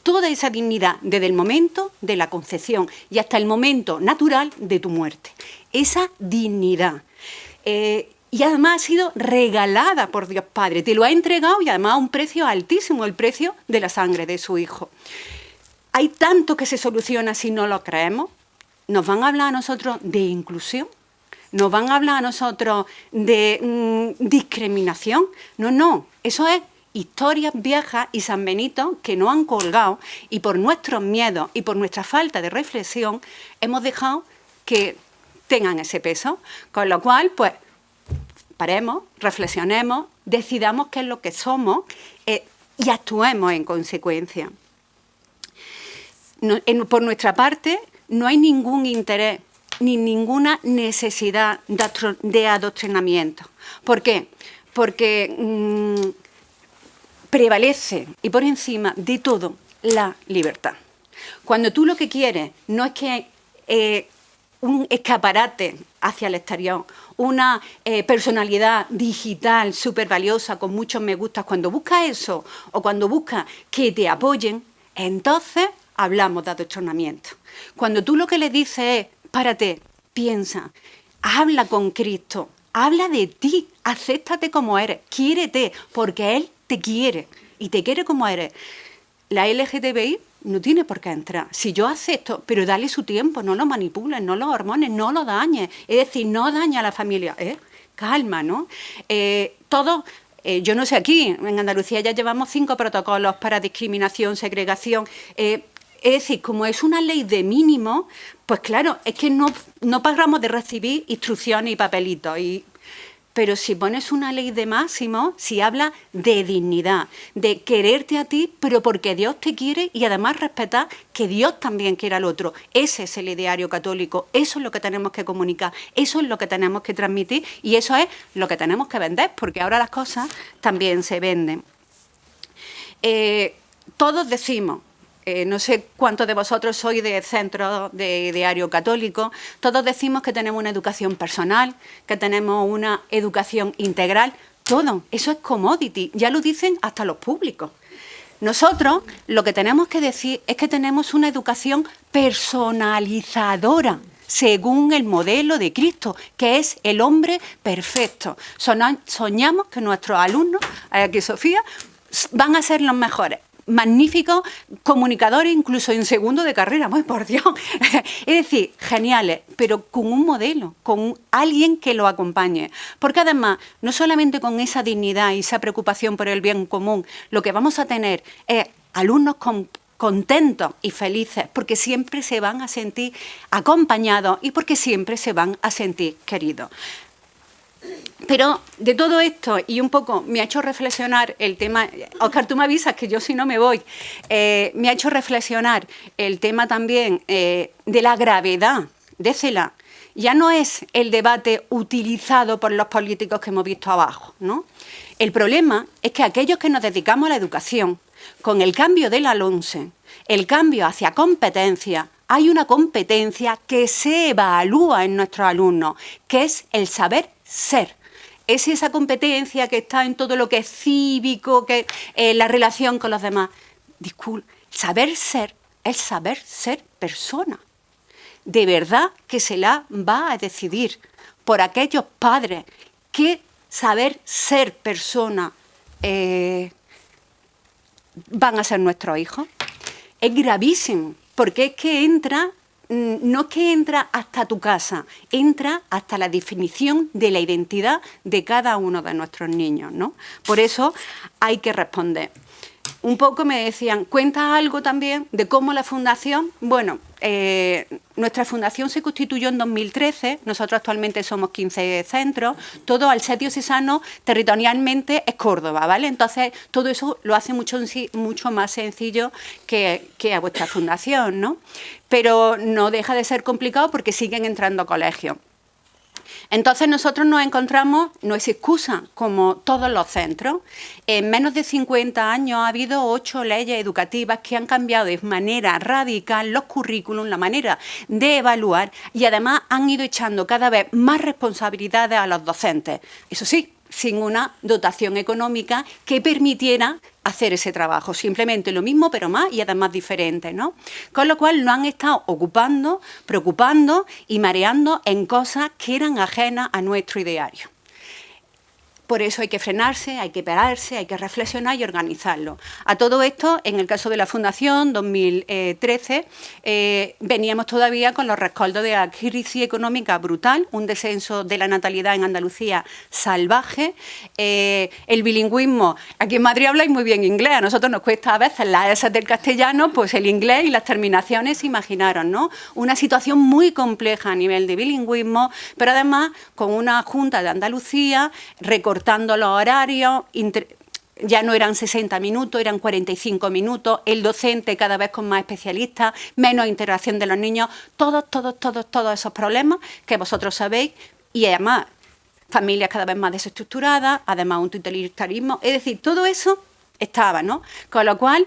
Toda esa dignidad desde el momento de la concepción y hasta el momento natural de tu muerte. Esa dignidad. Y además ha sido regalada por Dios Padre. Te lo ha entregado y además a un precio altísimo, el precio de la sangre de su Hijo. Hay tanto que se soluciona si no lo creemos. Nos van a hablar a nosotros de inclusión, nos van a hablar a nosotros de discriminación. No, eso es historias viejas y San Benito que no han colgado y por nuestros miedos y por nuestra falta de reflexión hemos dejado que tengan ese peso. Con lo cual, pues, paremos, reflexionemos, decidamos qué es lo que somos y actuemos en consecuencia. Por nuestra parte, no hay ningún interés ni ninguna necesidad de adoctrinamiento. ¿Por qué? Porque prevalece y por encima de todo la libertad. Cuando tú lo que quieres no es que un escaparate hacia el exterior, una personalidad digital súper valiosa con muchos me gustas, cuando buscas eso o cuando buscas que te apoyen, entonces hablamos de adoctrinamiento. Cuando tú lo que le dices es, párate, piensa, habla con Cristo, habla de ti, acéptate como eres, quiérete, porque Él te quiere y te quiere como eres. La LGTBI no tiene por qué entrar. Si yo acepto, pero dale su tiempo, no lo manipules, no lo hormones, no lo dañes. Es decir, no daña a la familia. Calma, ¿no? Yo no sé, aquí en Andalucía ya llevamos 5 protocolos para discriminación, segregación. Es decir, como es una ley de mínimo, pues claro, es que no paramos de recibir instrucciones y papelitos. Pero si pones una ley de máximo, si habla de dignidad, de quererte a ti, pero porque Dios te quiere y además respetar que Dios también quiere al otro. Ese es el ideario católico, eso es lo que tenemos que comunicar, eso es lo que tenemos que transmitir y eso es lo que tenemos que vender, porque ahora las cosas también se venden. Todos decimos, no sé cuántos de vosotros sois de centro de ideario católico, todos decimos que tenemos una educación personal, que tenemos una educación integral, todo, eso es commodity, ya lo dicen hasta los públicos. Nosotros lo que tenemos que decir es que tenemos una educación personalizadora, según el modelo de Cristo, que es el hombre perfecto. Soñamos que nuestros alumnos, aquí Sofía, van a ser los mejores, magníficos comunicadores, incluso en segundo de carrera, ¡ay, por Dios! Es decir, geniales, pero con un modelo, con alguien que lo acompañe. Porque además, no solamente con esa dignidad y esa preocupación por el bien común, lo que vamos a tener es alumnos contentos y felices, porque siempre se van a sentir acompañados y porque siempre se van a sentir queridos. Pero de todo esto, y un poco me ha hecho reflexionar el tema, Óscar, tú me avisas que yo si no me voy, me ha hecho reflexionar el tema también de la gravedad de CELA. Ya no es el debate utilizado por los políticos que hemos visto abajo, ¿no? El problema es que aquellos que nos dedicamos a la educación, con el cambio de la LOMSE, el cambio hacia competencia, hay una competencia que se evalúa en nuestros alumnos, que es el saber ser. Es esa competencia que está en todo lo que es cívico, que la relación con los demás. Disculpe, saber ser es saber ser persona. De verdad que se la va a decidir por aquellos padres que saber ser persona van a ser nuestros hijos. Es gravísimo, porque es que entra, no es que entra hasta tu casa, entra hasta la definición de la identidad de cada uno de nuestros niños, ¿no? Por eso hay que responder. Un poco me decían, ¿cuentas algo también de cómo la fundación? Bueno, nuestra fundación se constituyó en 2013, nosotros actualmente somos 15 centros, todo al ser diocesano territorialmente es Córdoba, ¿vale? Entonces, todo eso lo hace mucho más sencillo que a vuestra fundación, ¿no? Pero no deja de ser complicado porque siguen entrando a colegios. Entonces nosotros nos encontramos, no es excusa, como todos los centros. En menos de 50 años ha habido 8 leyes educativas que han cambiado de manera radical los currículums, la manera de evaluar y además han ido echando cada vez más responsabilidades a los docentes. Eso sí, sin una dotación económica que permitiera hacer ese trabajo. Simplemente lo mismo, pero más y además diferente, ¿no? Con lo cual nos han estado ocupando, preocupando y mareando en cosas que eran ajenas a nuestro ideario. Por eso hay que frenarse, hay que pararse, hay que reflexionar y organizarlo. A todo esto, en el caso de la Fundación, 2013, veníamos todavía con los rescoldos de la crisis económica brutal, un descenso de la natalidad en Andalucía salvaje, el bilingüismo. Aquí en Madrid habláis muy bien inglés, a nosotros nos cuesta a veces las S del castellano, pues el inglés y las terminaciones, imaginaron, ¿no? Una situación muy compleja a nivel de bilingüismo, pero además con una Junta de Andalucía recortando los horarios, ya no eran 60 minutos, eran 45 minutos, el docente cada vez con más especialistas, menos interacción de los niños, todos esos problemas que vosotros sabéis, y además familias cada vez más desestructuradas, además un totalitarismo, es decir, todo eso estaba, ¿no? Con lo cual,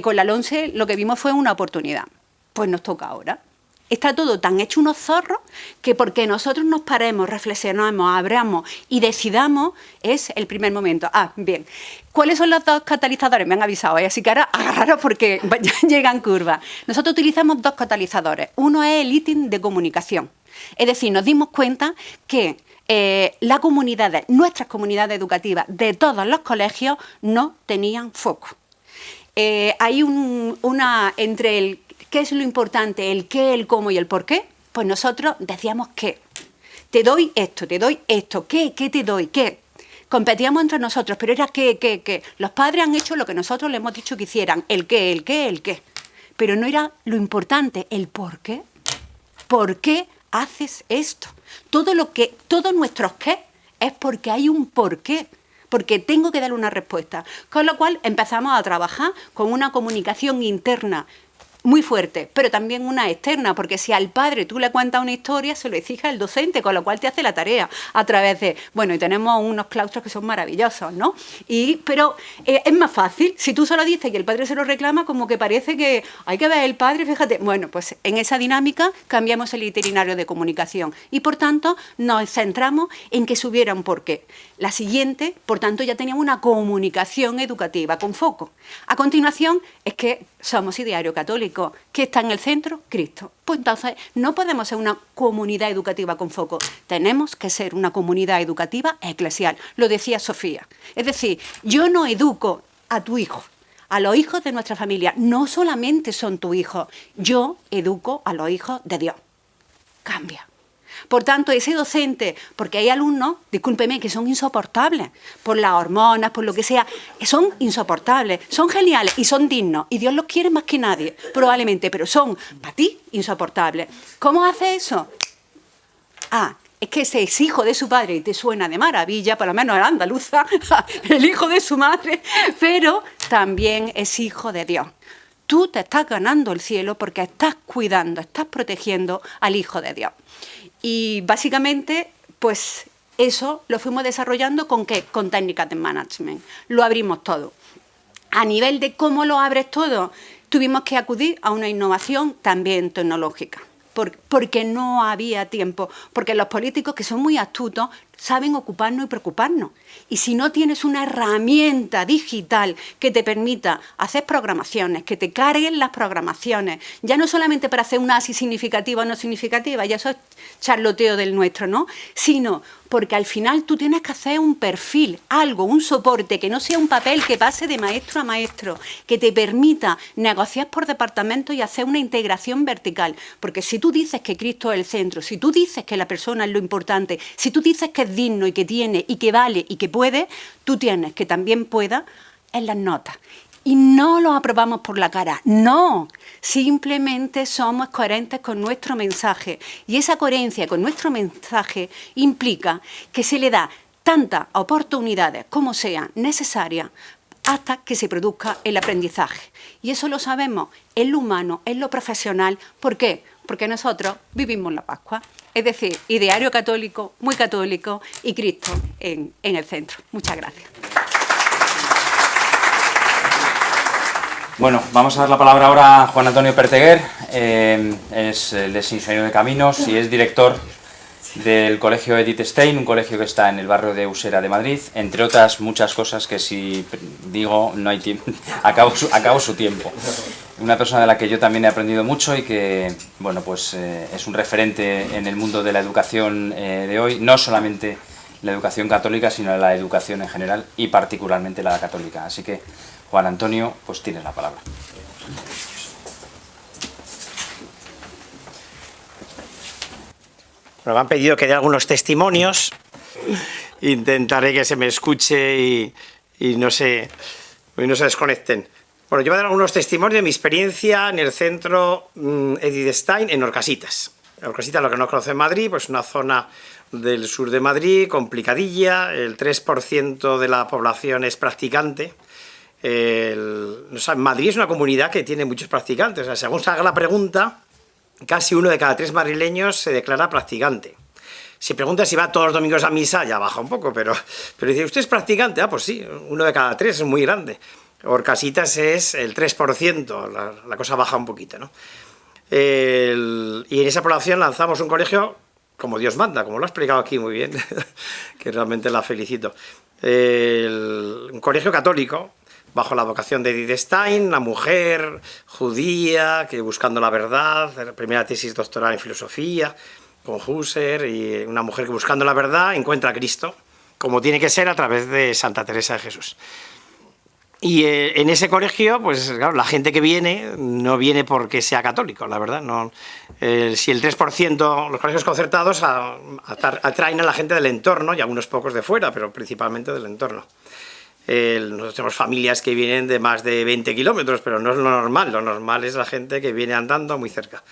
con la LOMSE lo que vimos fue una oportunidad. Pues nos toca ahora. Está todo tan hecho unos zorros que porque nosotros nos paremos, reflexionemos, abramos y decidamos, es el primer momento. Ah, bien. ¿Cuáles son los 2 catalizadores? Me han avisado, así que ahora agarraros porque ya llegan curvas. Nosotros utilizamos 2 catalizadores. Uno es el ítem de comunicación. Es decir, nos dimos cuenta que las comunidades, nuestras comunidades educativas de todos los colegios no tenían foco. Hay una entre el ¿qué es lo importante? El qué, el cómo y el por qué. Pues nosotros decíamos qué. Te doy esto. ¿Qué te doy? ¿Qué? Competíamos entre nosotros, pero era qué. Los padres han hecho lo que nosotros les hemos dicho que hicieran. El qué. Pero no era lo importante, el por qué. ¿Por qué haces esto? Todos nuestros qué es porque hay un por qué. Porque tengo que darle una respuesta. Con lo cual empezamos a trabajar con una comunicación interna muy fuerte, pero también una externa, porque si al padre tú le cuentas una historia, se lo exige al docente, con lo cual te hace la tarea a través de, bueno, y tenemos unos claustros que son maravillosos, ¿no? Pero es más fácil, si tú se lo dices y el padre se lo reclama, como que parece que hay que ver el padre, fíjate, bueno, pues en esa dinámica cambiamos el itinerario de comunicación y por tanto nos centramos en que se hubiera un porqué. La siguiente, por tanto, ya teníamos una comunicación educativa con foco. A continuación, es que somos ideario católico. ¿Qué está en el centro? Cristo. Pues entonces, no podemos ser una comunidad educativa con foco. Tenemos que ser una comunidad educativa eclesial. Lo decía Sofía. Es decir, yo no educo a tu hijo. A los hijos de nuestra familia no solamente son tus hijos. Yo educo a los hijos de Dios. Cambia. Por tanto, ese docente, porque hay alumnos, discúlpeme, que son insoportables, por las hormonas, por lo que sea, son insoportables, son geniales y son dignos, y Dios los quiere más que nadie, probablemente, pero son, para ti, insoportables. ¿Cómo hace eso? Es que ese es hijo de su padre y te suena de maravilla, por lo menos el andaluza, el hijo de su madre, pero también es hijo de Dios. Tú te estás ganando el cielo porque estás cuidando, estás protegiendo al hijo de Dios. Y básicamente, pues eso lo fuimos desarrollando ¿con qué? Con técnicas de management. Lo abrimos todo. A nivel de cómo lo abres todo, tuvimos que acudir a una innovación también tecnológica. Porque no había tiempo, porque los políticos, que son muy astutos, saben ocuparnos y preocuparnos. Y si no tienes una herramienta digital que te permita hacer programaciones, que te carguen las programaciones, ya no solamente para hacer una ASI significativa o no significativa, ya eso es charloteo del nuestro, ¿no? Sino porque al final tú tienes que hacer un perfil, algo, un soporte, que no sea un papel que pase de maestro a maestro, que te permita negociar por departamento y hacer una integración vertical. Porque si tú dices que Cristo es el centro, si tú dices que la persona es lo importante, si tú dices que es digno y que tiene y que vale y que puede, tú tienes que también pueda en las notas. Y no lo aprobamos por la cara, no, simplemente somos coherentes con nuestro mensaje. Y esa coherencia con nuestro mensaje implica que se le da tantas oportunidades como sean necesarias hasta que se produzca el aprendizaje. Y eso lo sabemos en lo humano, en lo profesional. ¿Por qué? Porque nosotros vivimos la Pascua. Es decir, ideario católico, muy católico y Cristo en el centro. Muchas gracias. Bueno, vamos a dar la palabra ahora a Juan Antonio Perteguer, es ingeniero de caminos y es director del colegio Edith Stein, un colegio que está en el barrio de Usera de Madrid, entre otras muchas cosas que si digo no hay tiempo, acabo su tiempo. Una persona de la que yo también he aprendido mucho y que, bueno, pues es un referente en el mundo de la educación de hoy, no solamente la educación católica, sino la educación en general y particularmente la católica. Así que, Juan Antonio, pues tienes la palabra. Bueno, me han pedido que dé algunos testimonios. Intentaré que se me escuche y no se desconecten. Bueno, yo voy a dar algunos testimonios de mi experiencia en el centro Edith Stein en Orcasitas. Orcasitas, lo que no conoce en Madrid, pues una zona del sur de Madrid, complicadilla, el 3% de la población es practicante. Madrid es una comunidad que tiene muchos practicantes. O sea, según se haga la pregunta, casi 1 de cada 3 madrileños se declara practicante. Si pregunta si va todos los domingos a misa, ya baja un poco, pero dice, ¿usted es practicante? Pues sí, 1 de cada 3 es muy grande. Orcasitas es el 3%, la cosa baja un poquito, ¿no? Y en esa población lanzamos un colegio como Dios manda, como lo ha explicado aquí muy bien, que realmente la felicito. Un colegio católico, bajo la vocación de Edith Stein, una mujer judía que buscando la verdad, primera tesis doctoral en filosofía, con Husserl, y una mujer que buscando la verdad encuentra a Cristo, como tiene que ser a través de Santa Teresa de Jesús. Y en ese colegio, pues claro, la gente que viene no viene porque sea católico, la verdad. No, si el 3%, los colegios concertados atraen a la gente del entorno y algunos pocos de fuera, pero principalmente del entorno. Nosotros tenemos familias que vienen de más de 20 kilómetros, pero no es lo normal es la gente que viene andando muy cerca.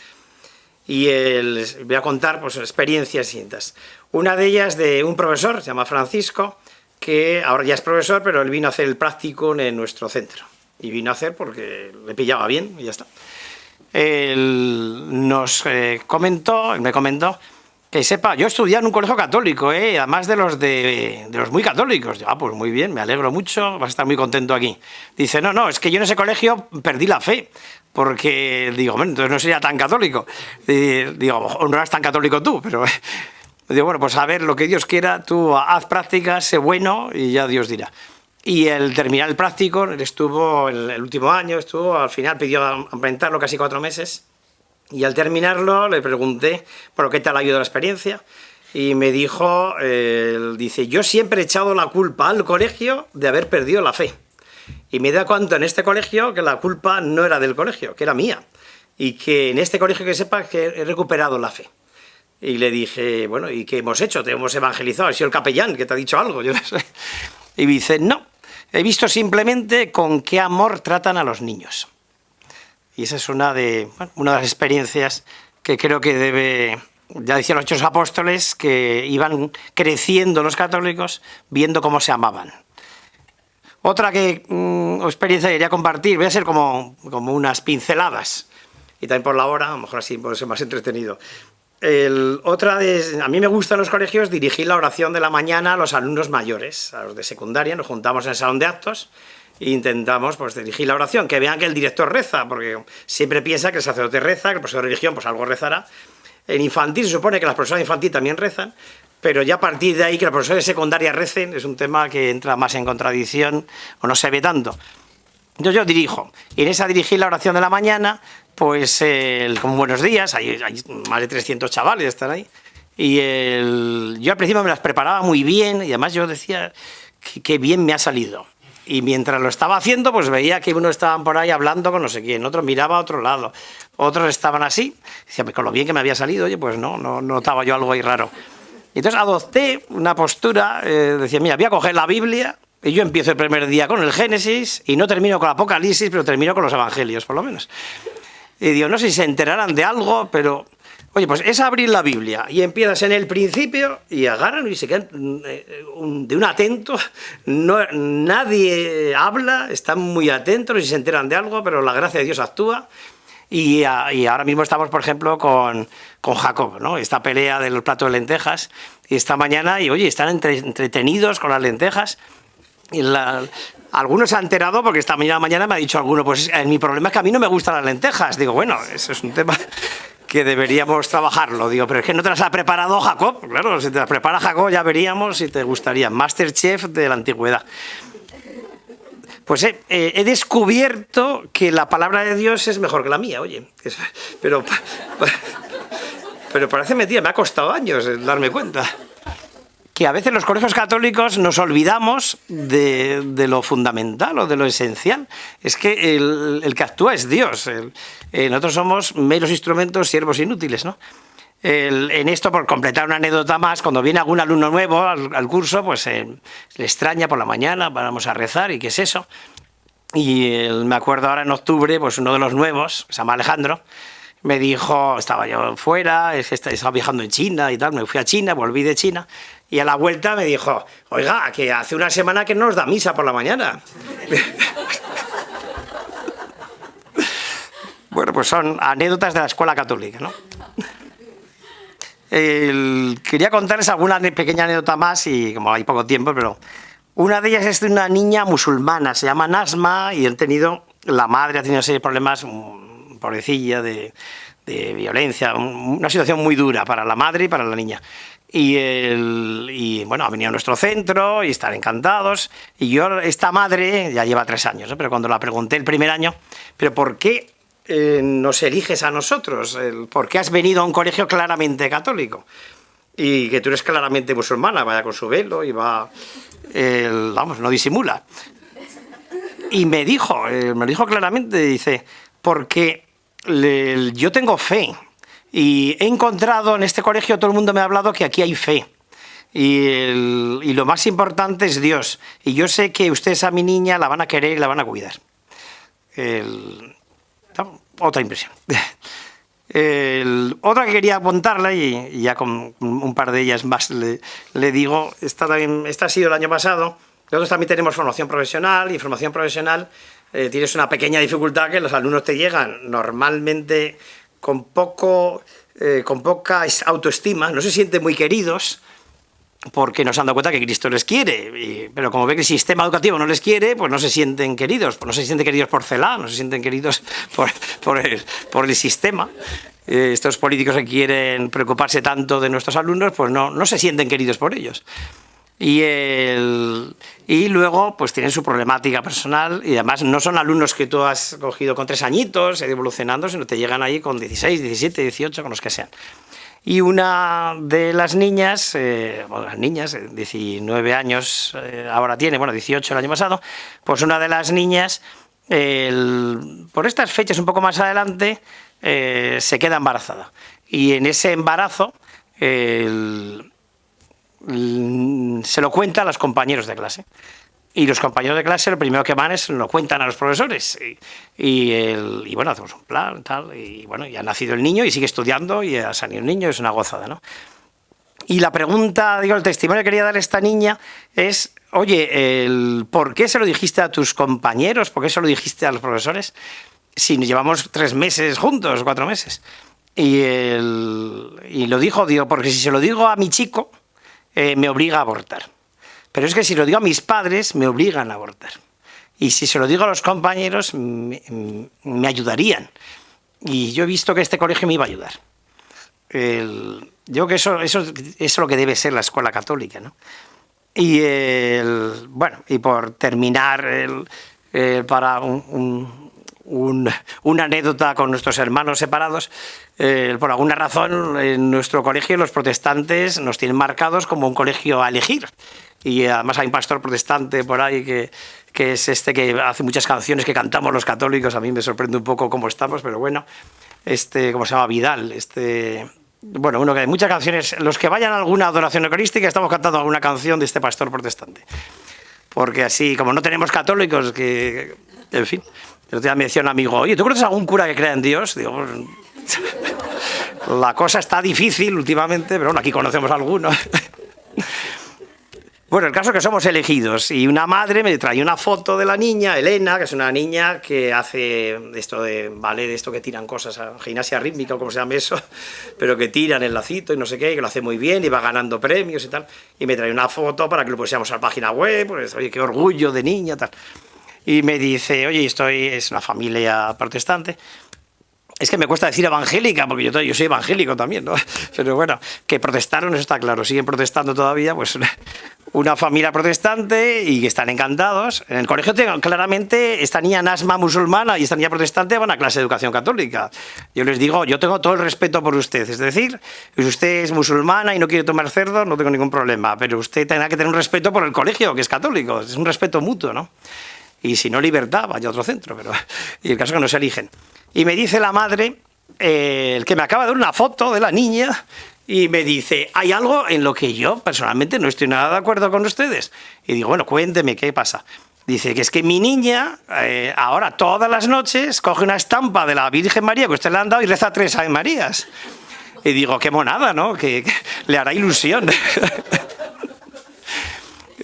Y les voy a contar pues, experiencias distintas. Una de ellas de un profesor, se llama Francisco, que ahora ya es profesor, pero él vino a hacer el practicum en nuestro centro. Y vino a hacer porque le pillaba bien y ya está. me comentó que sepa, yo estudié en un colegio católico, además de los muy católicos. Yo, pues muy bien, me alegro mucho, vas a estar muy contento aquí. Dice, no, es que yo en ese colegio perdí la fe, porque digo, bueno, entonces no sería tan católico. Digo, no eras tan católico tú, pero digo, bueno, pues a ver, lo que Dios quiera, tú haz prácticas, sé bueno y ya Dios dirá. Y el terminar el práctico, él estuvo el último año, al final pidió aumentarlo casi 4 meses. Y al terminarlo le pregunté, bueno, ¿qué tal ha ido la experiencia? Y me dijo, dice, yo siempre he echado la culpa al colegio de haber perdido la fe. Y me da cuenta en este colegio que la culpa no era del colegio, que era mía. Y que en este colegio que sepa que he recuperado la fe. Y le dije, bueno, ¿y qué hemos hecho? Te hemos evangelizado, he sido el capellán que te ha dicho algo, yo no sé. Y me dice, no, he visto simplemente con qué amor tratan a los niños. Y esa es una de las experiencias que creo que debe... Ya decían los Hechos Apóstoles que iban creciendo los católicos viendo cómo se amaban. Otra experiencia que quería compartir, voy a ser como unas pinceladas, y también por la hora, a lo mejor así puede ser más entretenido. A mí me gusta en los colegios dirigir la oración de la mañana a los alumnos mayores, a los de secundaria, nos juntamos en el salón de actos e intentamos pues, dirigir la oración, que vean que el director reza, porque siempre piensa que el sacerdote reza, que el profesor de religión pues algo rezará. En infantil se supone que las profesoras de infantil también rezan, pero ya a partir de ahí que los profesores de secundaria recen es un tema que entra más en contradicción o no se ve tanto. Entonces yo dirijo, y en esa dirigir la oración de la mañana, pues como buenos días, hay más de 300 chavales están ahí, y yo al principio me las preparaba muy bien, y además yo decía que bien me ha salido. Y mientras lo estaba haciendo, pues veía que unos estaban por ahí hablando con no sé quién, otros miraba a otro lado, otros estaban así. Decía, con lo bien que me había salido, oye, pues no notaba yo algo ahí raro. Y entonces adopté una postura, decía, mira, voy a coger la Biblia, y yo empiezo el primer día con el Génesis, y no termino con el Apocalipsis, pero termino con los Evangelios, por lo menos. Y digo, no sé si se enterarán de algo, pero... Oye, pues es abrir la Biblia y empiezas en el principio y agarran y se quedan de un atento. Nadie habla, están muy atentos y se enteran de algo, pero la gracia de Dios actúa. Y ahora mismo estamos, por ejemplo, con Jacob, ¿no? Esta pelea de los platos de lentejas. Y esta mañana, y oye, están entretenidos con las lentejas. Y algunos se han enterado porque esta mañana me ha dicho alguno, pues mi problema es que a mí no me gustan las lentejas. Digo, bueno, eso es un tema que deberíamos trabajarlo. Digo, pero es que no te las ha preparado Jacob. Claro, si te las prepara Jacob ya veríamos si te gustaría. Masterchef de la antigüedad. Pues he descubierto que la palabra de Dios es mejor que la mía, oye. Pero parece mentira, me ha costado años darme cuenta. Que a veces los colegios católicos nos olvidamos de lo fundamental o de lo esencial. Es que el que actúa es Dios. Nosotros somos meros instrumentos, siervos inútiles, ¿no? En esto, por completar una anécdota más, cuando viene algún alumno nuevo al curso, pues le extraña por la mañana, vamos a rezar, ¿y qué es eso? Y me acuerdo ahora en octubre, pues uno de los nuevos, se llama Alejandro, me dijo, estaba yo fuera, estaba viajando en China y tal, me fui a China, volví de China, y a la vuelta me dijo, oiga, que hace una semana que no nos da misa por la mañana. Bueno, pues son anécdotas de la escuela católica, ¿no? Quería contarles alguna pequeña anécdota más, y como hay poco tiempo, pero una de ellas es de una niña musulmana, se llama Nasma, y la madre ha tenido serios problemas, pobrecilla, de violencia, una situación muy dura para la madre y para la niña. Y bueno, ha venido a nuestro centro y están encantados. Y yo, esta madre, ya lleva 3 años, ¿no? Pero cuando la pregunté el primer año, ¿pero por qué nos eliges a nosotros? ¿Por qué has venido a un colegio claramente católico? Y que tú eres claramente musulmana, vaya con su velo y va... vamos, no disimula. Y me dijo claramente, dice, porque yo tengo fe. Y he encontrado en este colegio, todo el mundo me ha hablado que aquí hay fe. Y lo más importante es Dios. Y yo sé que ustedes a mi niña la van a querer y la van a cuidar. Otra impresión. Otra que quería apuntarla, y ya con un par de ellas más le digo, esta ha sido el año pasado, Nosotros también tenemos formación profesional, y formación profesional tienes una pequeña dificultad, que los alumnos te llegan normalmente con poca autoestima, no se sienten muy queridos, porque nos han dado cuenta que Cristo les quiere, pero como ve que el sistema educativo no les quiere, pues no se sienten queridos, pues no se sienten queridos por CELA, no se sienten queridos por el sistema. Estos políticos que quieren preocuparse tanto de nuestros alumnos, pues no se sienten queridos por ellos. Y luego pues tienen su problemática personal, y además no son alumnos que tú has cogido con 3 añitos, evolucionando, sino te llegan ahí con 16, 17, 18, con los que sean. Y una de las niñas, las niñas, 19 años ahora tiene, 18 el año pasado, pues una de las niñas, por estas fechas un poco más adelante, se queda embarazada. Y en ese embarazo se lo cuenta a los compañeros de clase. Y los compañeros de clase lo primero que van es lo cuentan a los profesores. Y bueno, hacemos un plan, tal, y bueno, ya ha nacido el niño y sigue estudiando y ha salido el niño, es una gozada, ¿no? Y la pregunta, el testimonio que quería dar esta niña es, oye, ¿por qué se lo dijiste a tus compañeros? ¿Por qué se lo dijiste a los profesores? Si nos llevamos 3 meses juntos, 4 meses. Y lo dijo, porque si se lo digo a mi chico, me obliga a abortar. Pero es que si lo digo a mis padres, me obligan a abortar. Y si se lo digo a los compañeros, me ayudarían. Y yo he visto que este colegio me iba a ayudar. Yo creo que eso es lo que debe ser la escuela católica, ¿no? Y y por terminar, para una anécdota con nuestros hermanos separados, por alguna razón en nuestro colegio los protestantes nos tienen marcados como un colegio a elegir. Y además hay un pastor protestante por ahí que es que hace muchas canciones que cantamos los católicos. A mí me sorprende un poco cómo estamos, pero bueno, ¿cómo se llama? Vidal, uno que hay muchas canciones. Los que vayan a alguna adoración eucarística estamos cantando alguna canción de este pastor protestante. Porque así, como no tenemos católicos, en fin. El otro día me decía un amigo, oye, ¿tú conoces algún cura que crea en Dios? Digo, la cosa está difícil últimamente, pero bueno, aquí conocemos a algunos. Bueno, el caso es que somos elegidos, y una madre me trae una foto de la niña, Elena, que es una niña que hace esto de ballet, de esto que tiran cosas, gimnasia rítmica o como se llama eso, pero que tiran el lacito y no sé qué, y que lo hace muy bien y va ganando premios y tal. Y me trae una foto para que lo pusiéramos a la página web, pues, oye, qué orgullo de niña, tal. Y me dice, oye, es una familia protestante. Es que me cuesta decir evangélica, porque yo soy evangélico también, ¿no? Pero bueno, que protestaron, eso está claro, siguen protestando todavía, pues una familia protestante y que están encantados. En el colegio tengo claramente esta niña Nasma musulmana y esta niña protestante van a clase de educación católica. Yo les digo, yo tengo todo el respeto por usted, es decir, si usted es musulmana y no quiere tomar cerdo, no tengo ningún problema, pero usted tendrá que tener un respeto por el colegio, que es católico, es un respeto mutuo, ¿no? Y si no, libertad, vaya a otro centro, y el caso es que no se eligen. Y me dice la madre, el que me acaba de dar una foto de la niña, y me dice, hay algo en lo que yo personalmente no estoy nada de acuerdo con ustedes. Y digo, bueno, cuénteme, ¿qué pasa? Dice que es que mi niña ahora todas las noches coge una estampa de la Virgen María que usted le han dado y reza 3 Ave Marías. Y digo, qué monada, ¿no? Que le hará ilusión.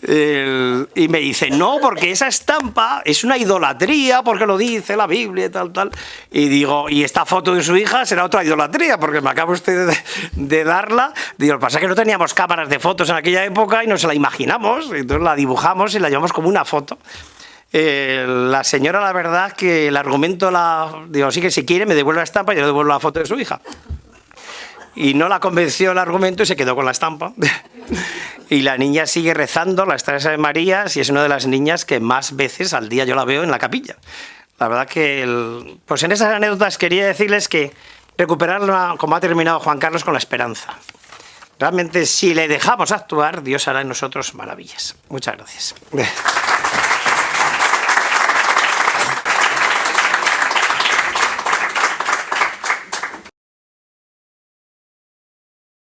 Y me dice, no, porque esa estampa es una idolatría, porque lo dice la Biblia y tal. Y digo, y esta foto de su hija será otra idolatría, porque me acaba usted de darla. Digo, lo que pasa es que no teníamos cámaras de fotos en aquella época y no se la imaginamos, entonces la dibujamos y la llevamos como una foto. La señora, la verdad, que el argumento, digo, sí que si quiere me devuelve la estampa y yo le devuelvo la foto de su hija. Y no la convenció el argumento y se quedó con la estampa. Y la niña sigue rezando las 3 Ave Marías y es una de las niñas que más veces al día yo la veo en la capilla. La verdad que, pues en esas anécdotas quería decirles que recuperarla, como ha terminado Juan Carlos, con la esperanza. Realmente, si le dejamos actuar, Dios hará en nosotros maravillas. Muchas gracias.